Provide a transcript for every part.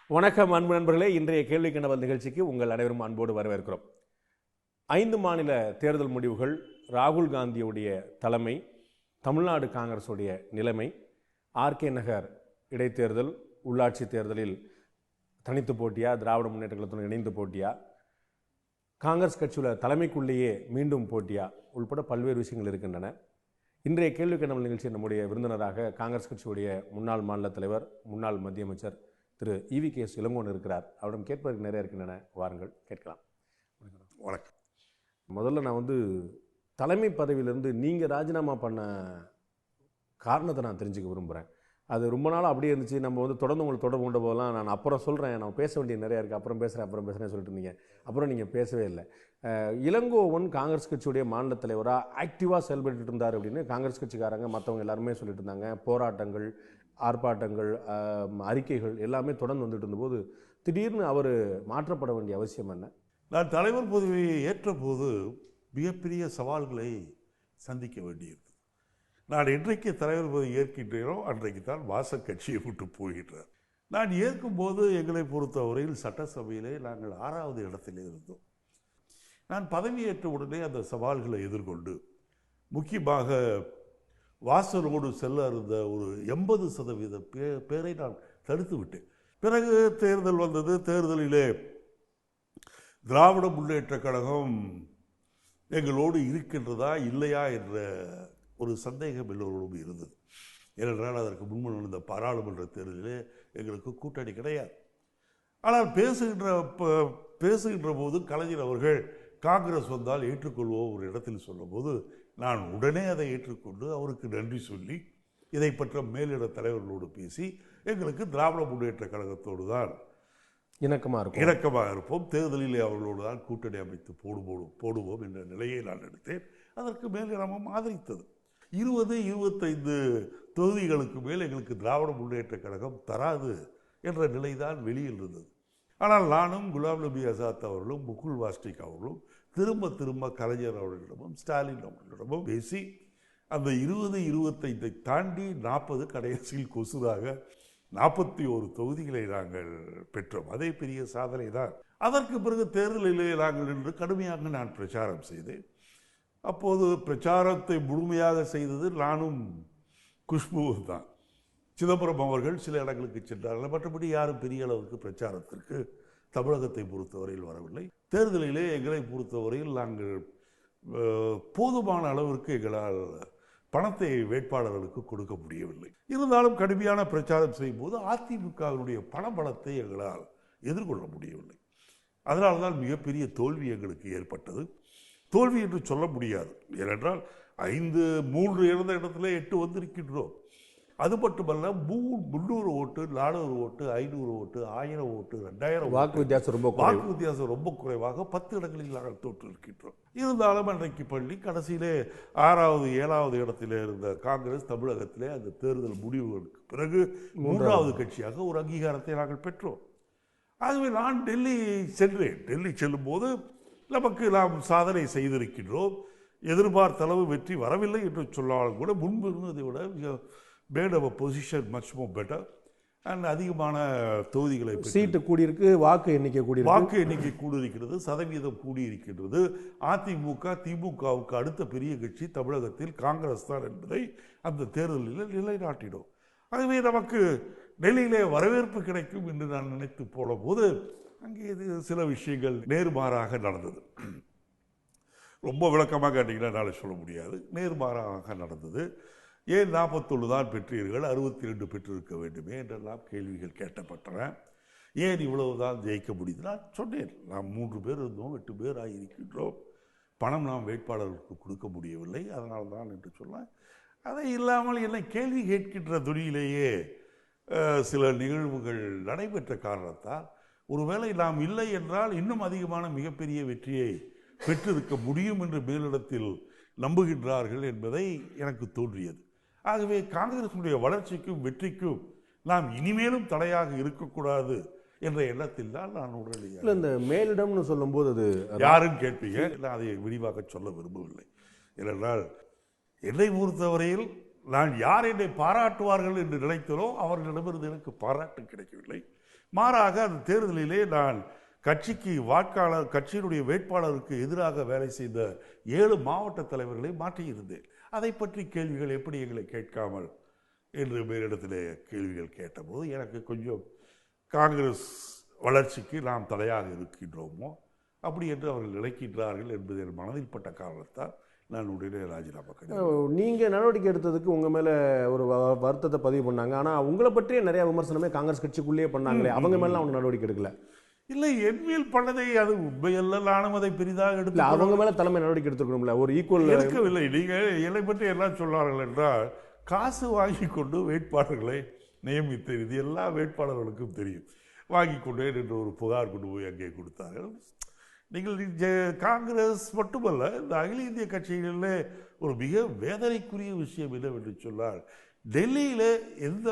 வணக்கம் அன்பு நண்பர்களே. இன்றைய கேள்வி கண்டவல் நிகழ்ச்சிக்கு உங்கள் அனைவரும் அன்போடு வரவேற்கிறோம். 5 மாநில தேர்தல் முடிவுகள், ராகுல் காந்தியுடைய தலைமை, தமிழ்நாடு காங்கிரஸுடைய நிலைமை, ஆர்கே நகர் இடைத்தேர்தல், உள்ளாட்சி தேர்தலில் தனித்து போட்டியா, திராவிட முன்னேற்ற கழகத்துடன் இணைந்து போட்டியா, காங்கிரஸ் கட்சியுள்ள தலைமைக்குள்ளேயே மீண்டும் போட்டியா உள்பட பல்வேறு விஷயங்கள் இருக்கின்றன. இன்றைய கேள்வி கண்டவல் நிகழ்ச்சி நம்முடைய விருந்தினராக காங்கிரஸ் கட்சியுடைய முன்னாள் மாநில தலைவர், முன்னாள் மத்திய அமைச்சர் திரு EVKS இளங்கோவன் இருக்கிறார். அவரிடம் கேட்பதற்கு நிறைய இருக்கின்றன, வாருங்கள் கேட்கலாம். வணக்கம். முதல்ல நான் தலைமை பதவியிலிருந்து நீங்கள் ராஜினாமா பண்ண காரணத்தை நான் தெரிஞ்சுக்க விரும்புகிறேன். அது ரொம்ப நாள் அப்படியே இருந்துச்சு. நம்ம தொடர்ந்து உங்களுக்கு தொடர்பு கொண்ட போதெல்லாம் நான் அப்புறம் சொல்கிறேன், நான் பேச வேண்டிய நிறையா இருக்குது, அப்புறம் பேசுகிறேன் சொல்லிட்டு இருந்தீங்க. அப்புறம் நீங்கள் பேசவே இல்லை. இளங்கோவன் காங்கிரஸ் கட்சியுடைய மாநில தலைவராக ஆக்டிவாக செயல்பட்டு இருந்தார் அப்படின்னு காங்கிரஸ் கட்சிக்காரங்க மற்றவங்க எல்லாருமே சொல்லிட்டு இருந்தாங்க. போராட்டங்கள், ஆர்ப்பாட்டங்கள், அறிக்கைகள் எல்லாமே தொடர்ந்து வந்துட்டு இருந்தபோது திடீர்னு அவர் மாற்றப்பட வேண்டிய அவசியம் என்ன? நான் தலைவர் பதவியை ஏற்ற போது மிகப்பெரிய சவால்களை சந்திக்க வேண்டியிருந்தது. நான் என்றைக்கு தலைவர் பதவி ஏற்கின்றேனோ அன்றைக்கு தான் வாசல் கட்சியை விட்டு போகின்றார். நான் ஏற்கும்போது எங்களை பொறுத்தவரையில் சட்டசபையிலே நாங்கள் 6வது இடத்திலே இருந்தோம். நான் பதவியேற்ற உடனே அந்த சவால்களை எதிர்கொண்டு முக்கியமாக வாசலோடு செல்ல இருந்த ஒரு 80% பேரை நான் தடுத்து விட்டேன். பிறகு தேர்தல் வந்தது. தேர்தலிலே திராவிட முன்னேற்ற கழகம் எங்களோடு இருக்கின்றதா இல்லையா என்ற ஒரு சந்தேகம் எல்லோரோடும் இருந்தது. ஏனென்றால் அதற்கு முன்பு நடந்த பாராளுமன்ற தேர்தலிலே எங்களுக்கு கூட்டணி கிடையாது. ஆனால் பேசுகின்ற போது கலைஞர் அவர்கள் காங்கிரஸ் வந்தால் ஏற்றுக்கொள்வோம் ஒரு இடத்தில் சொல்லும்போது நான் உடனே அதை ஏற்றுக்கொண்டு அவருக்கு நன்றி சொல்லி இதை பற்ற மேலிட தலைவர்களோடு பேசி எங்களுக்கு திராவிட முன்னேற்ற கழகத்தோடு தான் இணக்கமாக இருப்போம், தேர்தலிலே அவர்களோடு தான் கூட்டணி அமைத்து போடுவோம் என்ற நிலையை நான் எடுத்தேன். அதற்கு மேலிடமும் ஆதரித்தது. 20-25 தொகுதிகளுக்கு மேல் எங்களுக்கு திராவிட முன்னேற்ற கழகம் தராது என்ற நிலைதான் வெளியில் இருந்தது. ஆனால் நானும் குலாம் நபி ஆசாத் அவர்களும் முகுல் வாஸ்னிக் அவர்களும் திரும்ப கலைஞர் அவர்களிடமும் ஸ்டாலின் அவர்களிடமும் பேசி அந்த 20-25 தாண்டி 40 கடைசியில் கொசுராக 41 தொகுதிகளை நாங்கள் பெற்றோம். அதே பெரிய சாதனை தான். அதற்கு பிறகு தேர்தலிலே நாங்கள் நின்று கடுமையாக நான் பிரச்சாரம் செய்தேன். அப்போது பிரச்சாரத்தை முழுமையாக செய்தது நானும் குஷ்புவும் தான். சிதம்பரம் அவர்கள் சில இடங்களுக்கு சென்றார்கள். மற்றபடி யாரும் பெரிய அளவுக்கு பிரச்சாரத்திற்கு தமிழகத்தை பொறுத்தவரையில் வரவில்லை. தேர்தலிலே எங்களை பொறுத்தவரையில் நாங்கள் போதுமான அளவிற்கு எங்களால் பணத்தை வேட்பாளர்களுக்கு கொடுக்க முடியவில்லை. இருந்தாலும் கடுமையான பிரச்சாரம் செய்யும் போது அதிமுகவினுடைய பணபலத்தை எங்களால் எதிர்கொள்ள முடியவில்லை. அதனால்தான் மிகப்பெரிய தோல்வி எங்களுக்கு ஏற்பட்டது. தோல்வி என்று சொல்ல முடியாது. ஏனென்றால் 3 இருந்த இடத்துல 8 வந்திருக்கின்றோம். அது மட்டுமல்ல, 300 ஓட்டு, 400 ஓட்டு, 500 ஓட்டு, 1000 ஓட்டு, 2000 வாக்கு வித்தியாசம் ரொம்ப குறைவாக 10 இடங்களில் நாங்கள் தோற்றிருக்கின்றோம். இருந்தாலும் அன்றைக்கு பள்ளி கடைசியிலே 6வது 7வது இடத்திலே இருந்த காங்கிரஸ் தமிழகத்திலே அந்த தேர்தல் முடிவுகளுக்கு பிறகு 3வது கட்சியாக ஒரு அங்கீகாரத்தை நாங்கள் பெற்றோம். ஆகவே நான் டெல்லி சென்றேன். டெல்லி செல்லும் போது நாம் சாதனை செய்திருக்கின்றோம். எதிர்பார்த்த அளவு வெற்றி வரவில்லை என்று சொன்னாலும் கூட முன்பு இருந்ததை விட made our position much more better and அதிகமான தொகுதிகளை சீட்டு கூடியிருக்கு, வாக்கு எண்ணிக்கை கூடியிருக்கிறது, சதவீதம் கூடியிருக்கின்றது. அதிமுக திமுகவுக்கு அடுத்த பெரிய கட்சி தமிழகத்தில் காங்கிரஸ் தான் என்பதை அந்த தேர்தலில் நிலைநாட்டினோம். ஆகவே நமக்கு டெல்லியிலே வரவேற்பு கிடைக்கும் என்று நான் நினைத்து போன போது அங்கே சில விஷயங்கள் நேர்மாறாக நடந்தது. ரொம்ப விளக்கமாக கேட்டீங்கன்னா நாளை சொல்ல முடியாது. நேர்மாறாக நடந்தது. ஏன் 41 தான் பெற்றீர்கள், 62 பெற்றிருக்க வேண்டுமே என்றெல்லாம் கேள்விகள் கேட்டப்பட்டன. ஏன் இவ்வளவு தான் ஜெயிக்க முடியுது? நான் சொன்னேன், நாம் 3 பேர் இருந்தோம், 8 பேர் ஆகியிருக்கின்றோம். பணம் நாம் வேட்பாளர்களுக்கு கொடுக்க முடியவில்லை, அதனால தான் என்று சொன்னேன். அதை இல்லாமல் என்னை கேள்வி கேட்கின்ற துணியிலேயே சில நிகழ்வுகள் நடைபெற்ற காரணத்தால் ஒருவேளை நாம் இல்லை என்றால் இன்னும் அதிகமான மிகப்பெரிய வெற்றியை பெற்றிருக்க முடியும் என்று மேலிடத்தில் நம்புகின்றார்கள் என்பதை எனக்கு தோன்றியது. ஆகவே காங்கிரசுடைய வளர்ச்சிக்கும் வெற்றிக்கும் நாம் இனிமேலும் தடையாக இருக்கக்கூடாது என்ற எண்ணத்தில் தான் நான் உடனடியாக இந்த மேலிடம்னு சொல்லும்போது அது யாரும் கேட்பீங்க, நான் அதை விரிவாக சொல்ல விரும்பவில்லை. ஏனென்றால் என்னை பொறுத்தவரையில் நான் யார் என்னை பாராட்டுவார்கள் என்று நினைத்தனோ அவர்களிடமிருந்து எனக்கு பாராட்டு கிடைக்கவில்லை. மாறாக அந்த தேர்தலிலே நான் கட்சிக்கு வாக்காளர் கட்சியினுடைய வேட்பாளருக்கு எதிராக வேலை செய்த 7 மாவட்ட தலைவர்களை மாற்றியிருந்தேன். அதை பற்றி கேள்விகள் எப்படி எங்களை கேட்காமல் என்று மேலிடத்திலே கேள்விகள் கேட்டபோது எனக்கு கொஞ்சம் காங்கிரஸ் வளர்ச்சிக்கு நாம் தடையாக இருக்கின்றோமோ அப்படி என்று அவர்கள் நினைக்கின்றார்கள் என்பது என் மனதில் பட்ட காரணத்தால் நான் உடனே ராஜினாமா கடிதம். நீங்கள் நடவடிக்கை எடுத்ததுக்கு உங்கள் மேலே ஒரு வருத்தத்தை பதிவு பண்ணாங்க. ஆனால் உங்களை பற்றிய நிறைய விமர்சனமே காங்கிரஸ் கட்சிக்குள்ளேயே பண்ணாங்களே, அவங்க மேலே அவங்க நடவடிக்கை எடுக்கல. இல்லை, என்மேல் பண்ணதை அது உண்மையல்ல, நானும் அதை பெரிதாக எடுத்து அவங்க மேலே தலைமை நடவடிக்கை எடுத்துக்கணும்ல, ஒரு ஈக்குவல் எடுக்கவில்லை. நீங்கள் என்னை பற்றி எல்லாம் சொன்னார்கள் என்றால் காசு வாங்கி கொண்டு வேட்பாளர்களை நியமித்தேன். இது எல்லா வேட்பாளர்களுக்கும் தெரியும். வாங்கி கொண்டேன் என்று ஒரு புகார் கொண்டு போய் அங்கே கொடுத்தார்கள். நீங்கள் காங்கிரஸ் மட்டுமல்ல, இந்த அகில இந்திய கட்சிகளிலே ஒரு மிக வேதனைக்குரிய விஷயம் என்னவென்று சொன்னால், டெல்லியில எந்த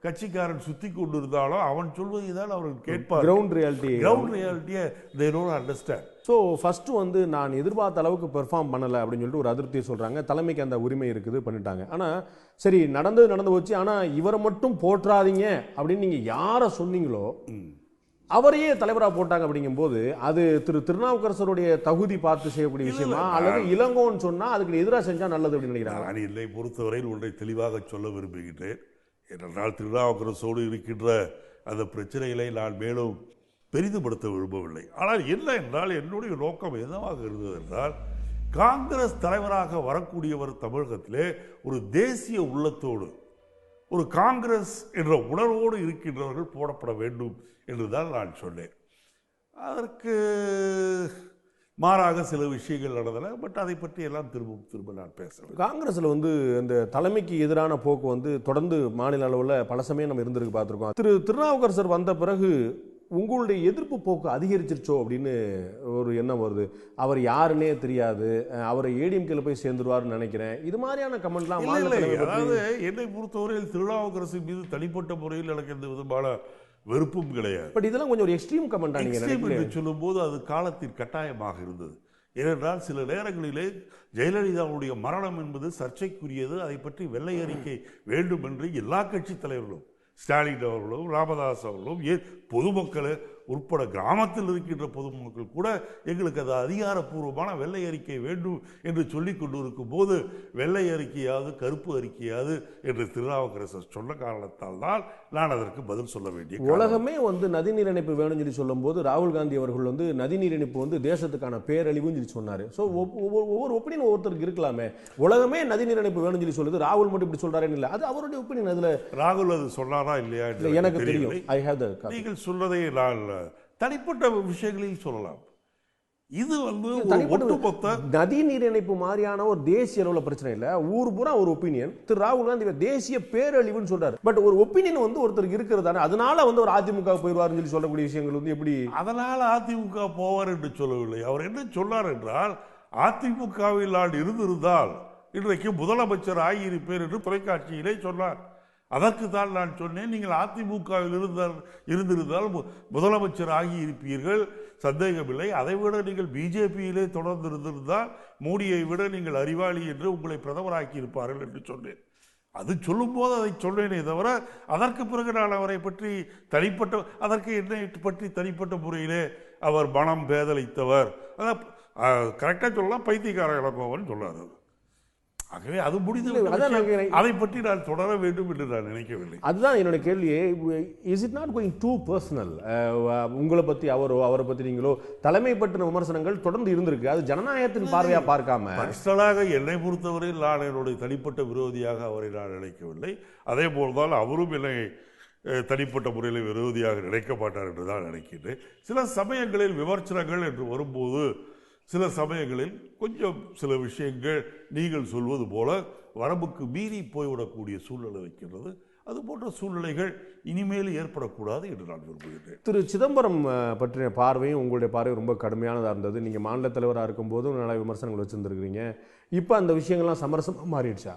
கட்சிக்காரன் சுத்தி கொண்டு இருந்தாலும் அவன் சொல்வதை தான் அவர்கள் கேட்பார். கிரவுண்ட் ரியாலிட்டியை they don't understand. So first வந்து நான் எதிர்பார்த்த அளவுக்கு பெர்ஃபார்ம் பண்ணலை அப்படின்னு சொல்லிட்டு ஒரு அதிருப்தியை சொல்கிறாங்க. தலைமைக்கு அந்த உரிமை இருக்குது, பண்ணிட்டாங்க. ஆனால் சரி, நடந்து போச்சு. ஆனால் இவரை மட்டும் போற்றாதீங்க அப்படின்னு நீங்கள் யாரை சொன்னீங்களோ அவரையே தலைவராக போட்டாங்க. அப்படிங்கும்போது அது திருநாவுக்கரசருடைய தகுதி பார்த்து செய்யக்கூடிய விஷயமா, அல்லது இளங்கோன்னு சொன்னால் அதுக்கு எதிராக செஞ்சால் நல்லது அப்படின்னு நினைக்கிறாங்க? நான் இல்லை, பொறுத்தவரையில் ஒன்றை தெளிவாக சொல்ல விரும்புகின்றேன். ஏனென்றால் திருநாவுக்கரசோடு இருக்கின்ற அந்த பிரச்சனைகளை நான் மேலும் பெரிதுபடுத்த விரும்பவில்லை. ஆனால் என்ன என்றால் என்னுடைய நோக்கம் என்னவாக இருந்தது என்றால், காங்கிரஸ் தலைவராக வரக்கூடியவர் தமிழகத்திலே ஒரு தேசிய உள்ளத்தோடு, ஒரு காங்கிரஸ் என்ற உணர்வோடு இருக்கின்றவர்கள் போடப்பட வேண்டும் என்றுதான் நான் சொன்னேன். அதற்கு மாறாக சில விஷயங்கள் நடந்தன. பட் அதை பற்றி எல்லாம் திரும்ப நான் பேசுகிறேன். காங்கிரஸில் வந்து இந்த தலைமைக்கு எதிரான போக்கு வந்து தொடர்ந்து மாநில அளவில் பல சமயம் நம்ம இருந்திருக்கு, பார்த்துருக்கோம். திருநாவுக்கரசர் வந்த பிறகு உங்களுடைய எதிர்ப்பு போக்கு அதிகரிச்சிருச்சோ அப்படின்னு ஒரு எண்ணம் வருது. அவர் யாருன்னே தெரியாது, அவரை ஏடிஎம்கேல போய் சேர்ந்துருவாருன்னு நினைக்கிறேன். இது மாதிரியான கமெண்ட்லாம் அதாவது என்னை பொறுத்தவரையில் திருநாவுக்கரசு மீது தனிப்பட்ட முறையில் எனக்கு எந்த விதமான வெறுப்பும் கிடையாது. பட் இதெல்லாம் கொஞ்சம் ஒரு எக்ஸ்ட்ரீம் கமெண்டா நீங்க சொல்லும் போது அது காலத்தின் கட்டாயமாக இருந்தது. ஏனென்றால் சில நேரங்களிலே ஜெயலலிதாவுடைய மரணம் என்பது சர்ச்சைக்குரியது. அதை பற்றி வெள்ளை அறிக்கை வேண்டும் என்று எல்லா கட்சி தலைவர்களும், ஸ்டாலின் அவர்களும் ராமதாஸ் அவர்களும் பொதுமக்கள் உட்பட கிராமத்தில் இருக்கின்ற பொதுமக்கள் கூட எங்களுக்கு அது அதிகாரப்பூர்வமான வெள்ளை அறிக்கை வேண்டும் என்று சொல்லிக் கொண்டு இருக்கும் போது வெள்ளை அறிக்கையாவது கருப்பு அறிக்கையாவது என்று திருநாவுக்கரசர் சொன்ன காரணத்தால் தான் நான் அதற்கு பதில் சொல்ல வேண்டிய. உலகமே வந்து நதிநீர் இணைப்பு வேணும்னு சொல்லி சொல்லும் போது ராகுல் காந்தி அவர்கள் வந்து நதிநீர் இணைப்பு வந்து தேசத்துக்கான பேரழிவுன்னு சொல்லி சொன்னாரு. ஸோ ஒவ்வொரு ஒப்பீனியன் ஒவ்வொருத்தருக்கு இருக்கலாமே. உலகமே நதிநீர் இணைப்பு வேணும்னு சொல்லி சொல்லுது, ராகுல் மட்டும் இப்படி சொல்றாருன்னு இல்லை. அது அவருடைய ஒப்பீனியன். அதுல ராகுல் அது சொன்னாரா இல்லையா எனக்கு தெரியும். நீங்கள் சொல்றதை நான் தனிப்பட்ட விஷயங்களையும் சொல்லலாம். இது வந்து ஒட்டுமொத்த நதிநீர் இணைப்பு மாதிரியான ஒரு தேசிய அளவுல பிரச்சனை இல்ல, ஊர் பூரா ஒரு ஒப்பீனியன். திரு ராகுல் காந்தி தேசிய பேரழிவுன்னு சொல்றாரு. பட் ஒரு ஒப்பீனியன் வந்து ஒருத்தருக்கு இருக்கிறது, அதனால வந்து ஒரு அதிமுக போயிடுவாருன்னு சொல்லி சொல்லக்கூடிய விஷயங்கள் வந்து எப்படி அதனால அதிமுக போவார் என்று சொல்லவில்லை. அவர் என்ன சொன்னார் என்றால், அதிமுகவில் நான் இருந்திருந்தால் இன்றைக்கு முதலமைச்சர் ஆகியிருப்பேன் என்று தொலைக்காட்சியிலே சொன்னார். அதற்கு தான் நான் சொன்னேன், நீங்கள் அதிமுகவில் இருந்திருந்தால் முதலமைச்சர் ஆகியிருப்பீர்கள், சந்தேகமில்லை. அதைவிட நீங்கள் பிஜேபியிலே தொடர்ந்து இருந்திருந்தால் மோடியை விட நீங்கள் அறிவாளி என்று உங்களை பிரதமராக்கி இருப்பார்கள் என்று சொன்னேன். அது சொல்லும் போது அதை சொன்னேனே தவிர அதற்கு பிறகு நான் அவரை பற்றி அதற்கு என்னை பற்றி தனிப்பட்ட முறையிலே அவர் மனம் பேதலித்தவர், அதான் கரெக்டாக சொல்லலாம், பைத்தியக்கார இளங்கோவன் சொன்னார். ஆகவே அது முடிந்தது. அதை பற்றி நான் தொடர வேண்டும் என்று நான் நினைக்கவில்லை. அதுதான் என்னோட கேள்வியே. Is it not going too personal? உங்களை பற்றி அவரை பற்றி நீங்களோ தலைமை பற்றின விமர்சனங்கள் தொடர்ந்து இருந்திருக்கு. அது ஜனநாயகத்தின் பார்வையா பார்க்காம பர்சனலாக என்னை பொறுத்தவரையில் நான் என்னுடைய தனிப்பட்ட விரோதியாக அவரை நான் நினைக்கவில்லை. அதே போல்தான் அவரும் என்னை தனிப்பட்ட முறையில் விரோதியாக நினைக்க மாட்டார் என்று தான் நினைக்கின்றேன். சில சமயங்களில் விமர்சனங்கள் என்று வரும்போது சில சமயங்களில் கொஞ்சம் சில விஷயங்கள் நீங்கள் சொல்வது போல வரம்புக்கு மீறி போய்விடக்கூடிய சூழ்நிலை வைக்கின்றது. அது போன்ற சூழ்நிலைகள் இனிமேல் ஏற்படக்கூடாது என்று நான் விரும்புகிறேன். திரு சிதம்பரம் பற்றிய பார்வையும் உங்களுடைய பார்வை ரொம்ப கடுமையானதாக இருந்தது. நீங்கள் மாநில தலைவராக இருக்கும்போதும் நல்ல விமர்சனங்கள் வச்சுருந்துருக்கிறீங்க. இப்போ அந்த விஷயங்கள்லாம் சமரசமாக மாறிடுச்சா?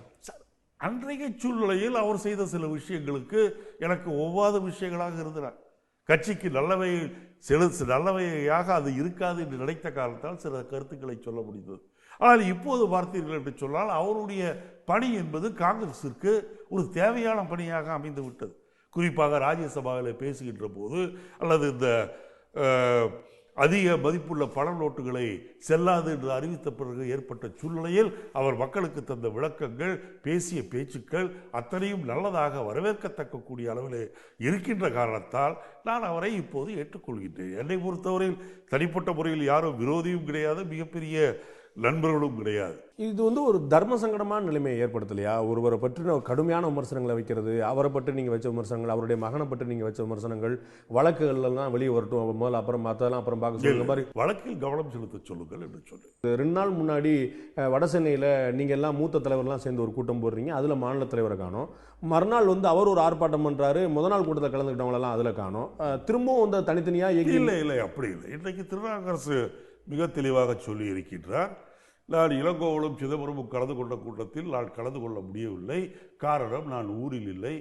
அன்றைய சூழ்நிலையில் அவர் செய்த சில விஷயங்களுக்கு எனக்கு ஒவ்வாத விஷயங்களாக இருந்தன. கட்சிக்கு நல்லவையாக அது இருக்காது என்று நினைத்த காரணத்தால் சில கருத்துக்களை சொல்ல முடிந்தது. ஆனால் இப்போது பார்த்தீர்கள் என்று சொன்னால் அவருடைய பணி என்பது காங்கிரசிற்கு ஒரு தேவையான பணியாக அமைந்து விட்டது. குறிப்பாக ராஜ்யசபாவில் பேசுகின்ற போது அல்லது இந்த அதிக மதிப்புள்ள பண நோட்டுகளை செல்லாது என்று அறிவித்த பிறகு ஏற்பட்ட சூழ்நிலையில் அவர் மக்களுக்கு தந்த விளக்கங்கள், பேசிய பேச்சுக்கள் அத்தனையும் நல்லதாக வரவேற்கத்தக்க கூடிய அளவில் இருக்கின்ற காரணத்தால் நான் அவரை இப்போது ஏற்றுக்கொள்கின்றேன். என்னை பொறுத்தவரையில் தனிப்பட்ட முறையில் யாரும் விரோதியும் கிடையாது, மிகப்பெரிய நண்பர்களும் கிடையாது. இது ஒரு தர்ம சங்கடமான நிலைமையை ஏற்படுத்தலையா? ஒருவரை பற்றி கடுமையான விமர்சனங்களை வைக்கிறது, அவரை பற்றி நீங்கள் வச்ச விமர்சனங்கள், அவருடைய மகனை பற்றி நீங்கள் வச்ச விமர்சனங்கள், வழக்குகள்லாம் வெளியே வரட்டும், முதல்ல அப்புறம் மற்றெல்லாம் அப்புறம் பார்க்க சொல்லுங்க மாதிரி வழக்கில் கவனம் செலுத்த சொல்லுங்கள் என்று சொல்லு. 2 நாள் முன்னாடி வட சென்னையில் நீங்கள் எல்லாம் மூத்த தலைவர்லாம் சேர்ந்து ஒரு கூட்டம் போடுறீங்க, அதில் மாநில தலைவரை காணும். மறுநாள் அவர் ஒரு ஆர்ப்பாட்டம் பண்ணுறாரு, முதல் நாள் கூட்டத்தில் கலந்துக்கிட்டவங்களெல்லாம் அதில் காணும். திரும்பவும் தனித்தனியாக இல்லை அப்படி இல்லை. இன்றைக்கு திருநாவுக்கரசு மிக தெளிவாக சொல்லி இருக்கின்றார், நான் இளங்கோவனும் சிதம்பரமும் கலந்து கொண்ட கூட்டத்தில் நான் கலந்து கொள்ள முடியவில்லை, காரணம் நான் ஊரில் இல்லை,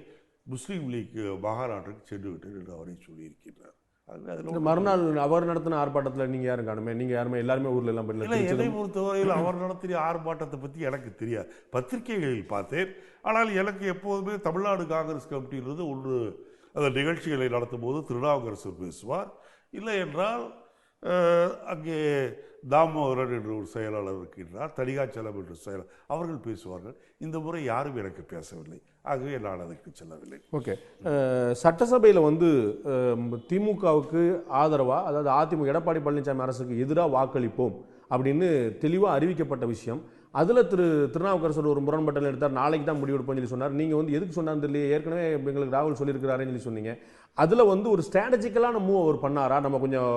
முஸ்லீம் லீக் மகாநாட்டுக்கு சென்று விட்டேன் என்று அவரை சொல்லியிருக்கிறார். மறுநாள் அவர் நடத்தின ஆர்ப்பாட்டத்தில் நீங்கள் யாரும் காணுமே, நீங்கள் யாருமே எல்லாருமே ஊரில் எல்லாம் இல்லை. என்னை பொறுத்தவரையில் அவர் நடத்திய ஆர்ப்பாட்டத்தை பற்றி எனக்கு தெரியாது, பத்திரிகைகளில் பார்த்தேன். ஆனால் எனக்கு எப்போதுமே தமிழ்நாடு காங்கிரஸ் கமிட்டியிலிருந்து அந்த நிகழ்ச்சிகளை நடத்தும் போது திருநாவுக்கரசு பேசுவார், இல்லை என்றால் அங்கே தாமோதரன் என்று ஒரு செயலாளர் இருக்கின்றார், தனிகாச்சலம் என்று செயலாளர், அவர்கள் பேசுவார்கள். இந்த முறை யாரும் எனக்கு பேசவில்லை, ஆகவே நான் அதற்கு செல்லவில்லை. ஓகே, சட்டசபையில் திமுகவுக்கு ஆதரவாக, அதாவது அதிமுக எடப்பாடி பழனிசாமி அரசுக்கு எதிராக வாக்களிப்போம் அப்படின்னு தெளிவாக அறிவிக்கப்பட்ட விஷயம். அதில் திருநாவுக்கரசர் ஒரு முரண்பட்டல் எடுத்தார், நாளைக்கு தான் முடிவெடுப்போம்னு சொல்லி சொன்னார். நீங்கள் எதுக்கு சொன்னார் தெரியல, ஏற்கனவே எங்களுக்கு ராகுல் சொல்லியிருக்கிறாருன்னு சொல்லி சொன்னீங்க. அதில் ஒரு ஸ்ட்ராட்டஜிக்கலான மூவ் அவர் பண்ணாரா, நம்ம கொஞ்சம்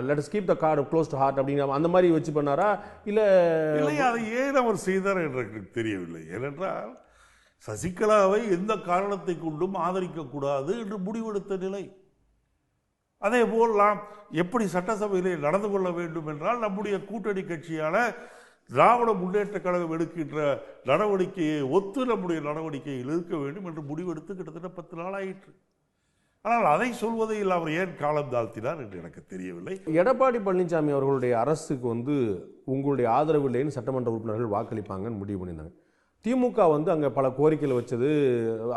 let's keep the card close to heart அப்படிங்கிற அந்த மாதிரி வச்சு பண்ணாரா, இல்லை அதை ஏன் அவர் செய்தார் என்று எனக்கு தெரியவில்லை. ஏனென்றால் சசிகலாவை எந்த காரணத்தை கொண்டும் ஆதரிக்கக்கூடாது என்று முடிவெடுத்த நிலை. அதே போல் நாம் எப்படி சட்டசபையிலே நடந்து கொள்ள வேண்டும் என்றால், நம்முடைய கூட்டணி கட்சியான திராவிட முன்னேற்ற கழகம் எடுக்கின்ற நடவடிக்கையை ஒத்து நம்முடைய நடவடிக்கையில் இருக்க வேண்டும் என்று முடிவெடுத்து கிட்டத்தட்ட 10 நாள் ஆயிற்று. ஆனால் அதை சொல்வதில் அவர் ஏன் காலம் தாழ்த்தினார் என்று எனக்கு தெரியவில்லை. எடப்பாடி பழனிசாமி அவர்களுடைய அரசுக்கு உங்களுடைய ஆதரவு இல்லைன்னு சட்டமன்ற உறுப்பினர்கள் வாக்களிப்பாங்கன்னு முடிவு பண்ணியிருந்தாங்க. திமுக அங்கே பல கோரிக்கைகள் வச்சது,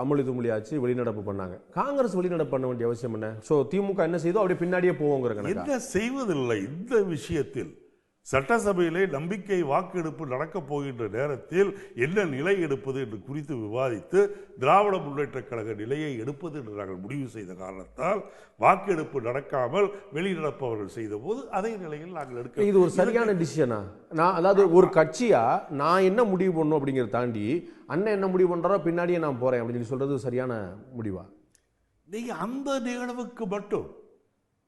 அமளி துமளியாச்சு, வெளிநடப்பு பண்ணாங்க. காங்கிரஸ் வெளிநடப்பு பண்ண வேண்டிய அவசியம் என்ன? ஸோ திமுக என்ன செய்தோ அப்படியே பின்னாடியே போவோங்கிற என்ன செய்வதில்லை. இந்த விஷயத்தில் சட்டசபையிலே நம்பிக்கை வாக்கெடுப்பு நடக்கப் போகின்ற நேரத்தில் என்ன நிலை எடுப்பது என்று குறித்து விவாதித்து திராவிட முன்னேற்ற கழக நிலையை எடுப்பது என்று நாங்கள் முடிவு செய்த காரணத்தால் வாக்கெடுப்பு நடக்காமல் வெளிநடப்பவர்கள் செய்த போது அதே நிலையில் நாங்கள் எடுக்க. இது ஒரு சரியான டிசிஷனா? அதாவது ஒரு கட்சியா நான் என்ன முடிவு பண்ணணும் அப்படிங்கிறத தாண்டி அண்ணன் என்ன முடிவு பண்றாரோ பின்னாடியே நான் போறேன் அப்படின்னு சொல்றது சரியான முடிவா? நீங்க அந்த நிகழ்வுக்கு மட்டும்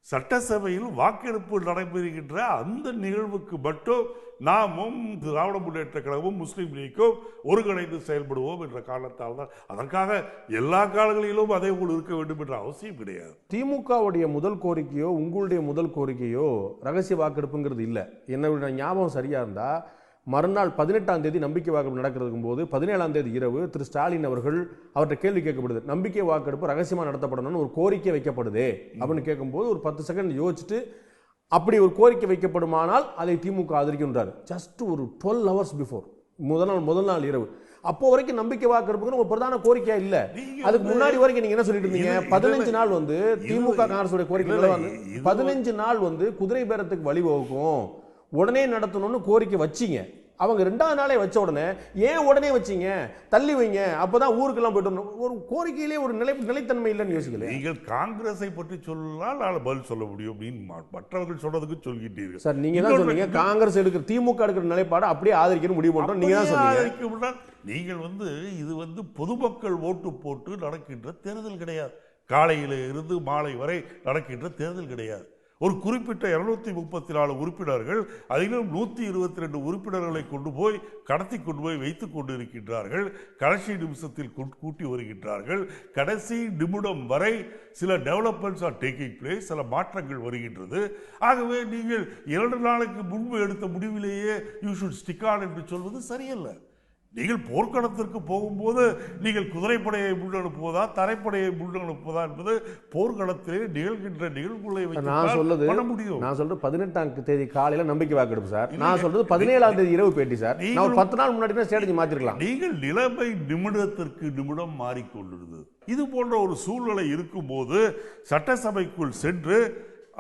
சட்டசபையில் வாக்கெடுப்பு நடைபெறுகின்ற அந்த நிகழ்வுக்கு மட்டும் நாமும் திராவிட முன்னேற்ற கழகமும் முஸ்லீம் லீக்கும் ஒருங்கிணைந்து செயல்படுவோம் என்ற காரணத்தால் தான். அதற்காக எல்லா காலங்களிலும் அதே போல் இருக்க வேண்டும் என்ற அவசியம் கிடையாது. திமுகவுடைய முதல் கோரிக்கையோ உங்களுடைய முதல் கோரிக்கையோ ரகசிய வாக்கெடுப்புங்கிறது இல்லை. என்னோட ஞாபகம் சரியா இருந்தா மறுநாள் 18ஆம் தேதி நம்பிக்கை வாக்கெடுப்பு நடக்கிறதுக்கும் போது 17ஆம் தேதி இரவு திரு ஸ்டாலின் அவர்கள் அவர்கிட்ட கேள்வி கேட்கப்படுது, நம்பிக்கை வாக்கெடுப்பு ரகசியமாக நடத்தப்படணும்னு ஒரு கோரிக்கை வைக்கப்படுதே அப்படின்னு கேட்கும்போது ஒரு 10 செகண்ட் யோசிச்சுட்டு அப்படி ஒரு கோரிக்கை வைக்கப்படுமானால் அதை திமுக ஆதரிக்கின்றார். ஜஸ்ட் ஒரு 12 hours பிஃபோர், முதல் நாள் இரவு. அப்போ வரைக்கும் நம்பிக்கை வாக்கெடுப்புங்கிற ஒரு பிரதான கோரிக்கையா இல்ல. அதுக்கு முன்னாடி வரைக்கும் நீங்க என்ன சொல்லிட்டு இருந்தீங்க? 15 நாள் திமுக காங்கிரஸ் கோரிக்கை 15 நாள் குதிரை பேரத்துக்கு வழிவகுக்கும், உடனே நடத்தணும்னு கோரிக்கை வச்சிங்க. அவங்க 2ஆவது நாளே வச்ச உடனே ஏன் உடனே வச்சீங்க, தள்ளி வைங்க, அப்பதான் ஊருக்கெல்லாம் போயிட்டு ஒரு கோரிக்கையிலே ஒரு நிலைத்தன்மை இல்லைன்னு யோசிக்கல. நீங்கள் காங்கிரஸை பற்றி சொல்லலாம், நான் பதில் சொல்ல முடியும் அப்படின்னு மற்றவர்கள் சொல்றதுக்கு சொல்லிட்டீர்கள் சார். நீங்க தான் சொன்னீங்க காங்கிரஸ் எடுக்கிற திமுக எடுக்கிற நிலைப்பாடு அப்படியே ஆதரிக்கணும் முடிவு பண்றோம். நீங்க தான் சொன்னீங்க. நீங்கள் இது பொதுமக்கள் ஓட்டு போட்டு நடக்கின்ற தேர்தல் கிடையாது, காலையில இருந்து மாலை வரை நடக்கின்ற தேர்தல் கிடையாது. ஒரு குறிப்பிட்ட 234 உறுப்பினர்கள், அதிலும் 122 உறுப்பினர்களை கடத்தி கொண்டு போய் வைத்துக் கொண்டு இருக்கின்றார்கள். கடைசி நிமிஷத்தில் கூட்டி வருகின்றார்கள். கடைசி நிமிடம் வரை சில டெவலப்மெண்ட்ஸ் ஆர் டேக்கிங் பிளேஸ், சில மாற்றங்கள் வருகின்றது. ஆகவே நீங்கள் 2 நாளுக்கு முன்பு எடுத்த முடிவிலேயே யூ ஷுட் ஸ்டிக் ஆன் என்று சொல்வது சரியல்ல. நீங்கள் போர்க்களத்திற்கு போகும்போது நீங்கள் குதிரைப்படையை முன்னெடுப்பதா தரைப்படையை முன்னெடுப்பதா என்பது போர்க்களத்திலே நிகழ்கின்ற நிகழ்வுகளை நான் சொல்றது பண்ண முடியும். நான் சொல்றது 18ஆம் தேதி காலையில நம்பிக்கை வாக்கெடுப்பு சார். நான் சொல்றது 17ஆம் தேதி இரவு பேட்டி சார். நான் 10 நாள் முன்னாடி ஸ்ட்ராட்டஜி மாத்திருக்கலாம். நீங்கள் நிலைமை நிமிடத்திற்கு நிமிடம் மாறிக்கொண்டிருந்தது. இது போன்ற ஒரு சூழ்நிலை இருக்கும்போது சட்டசபைக்குள் சென்று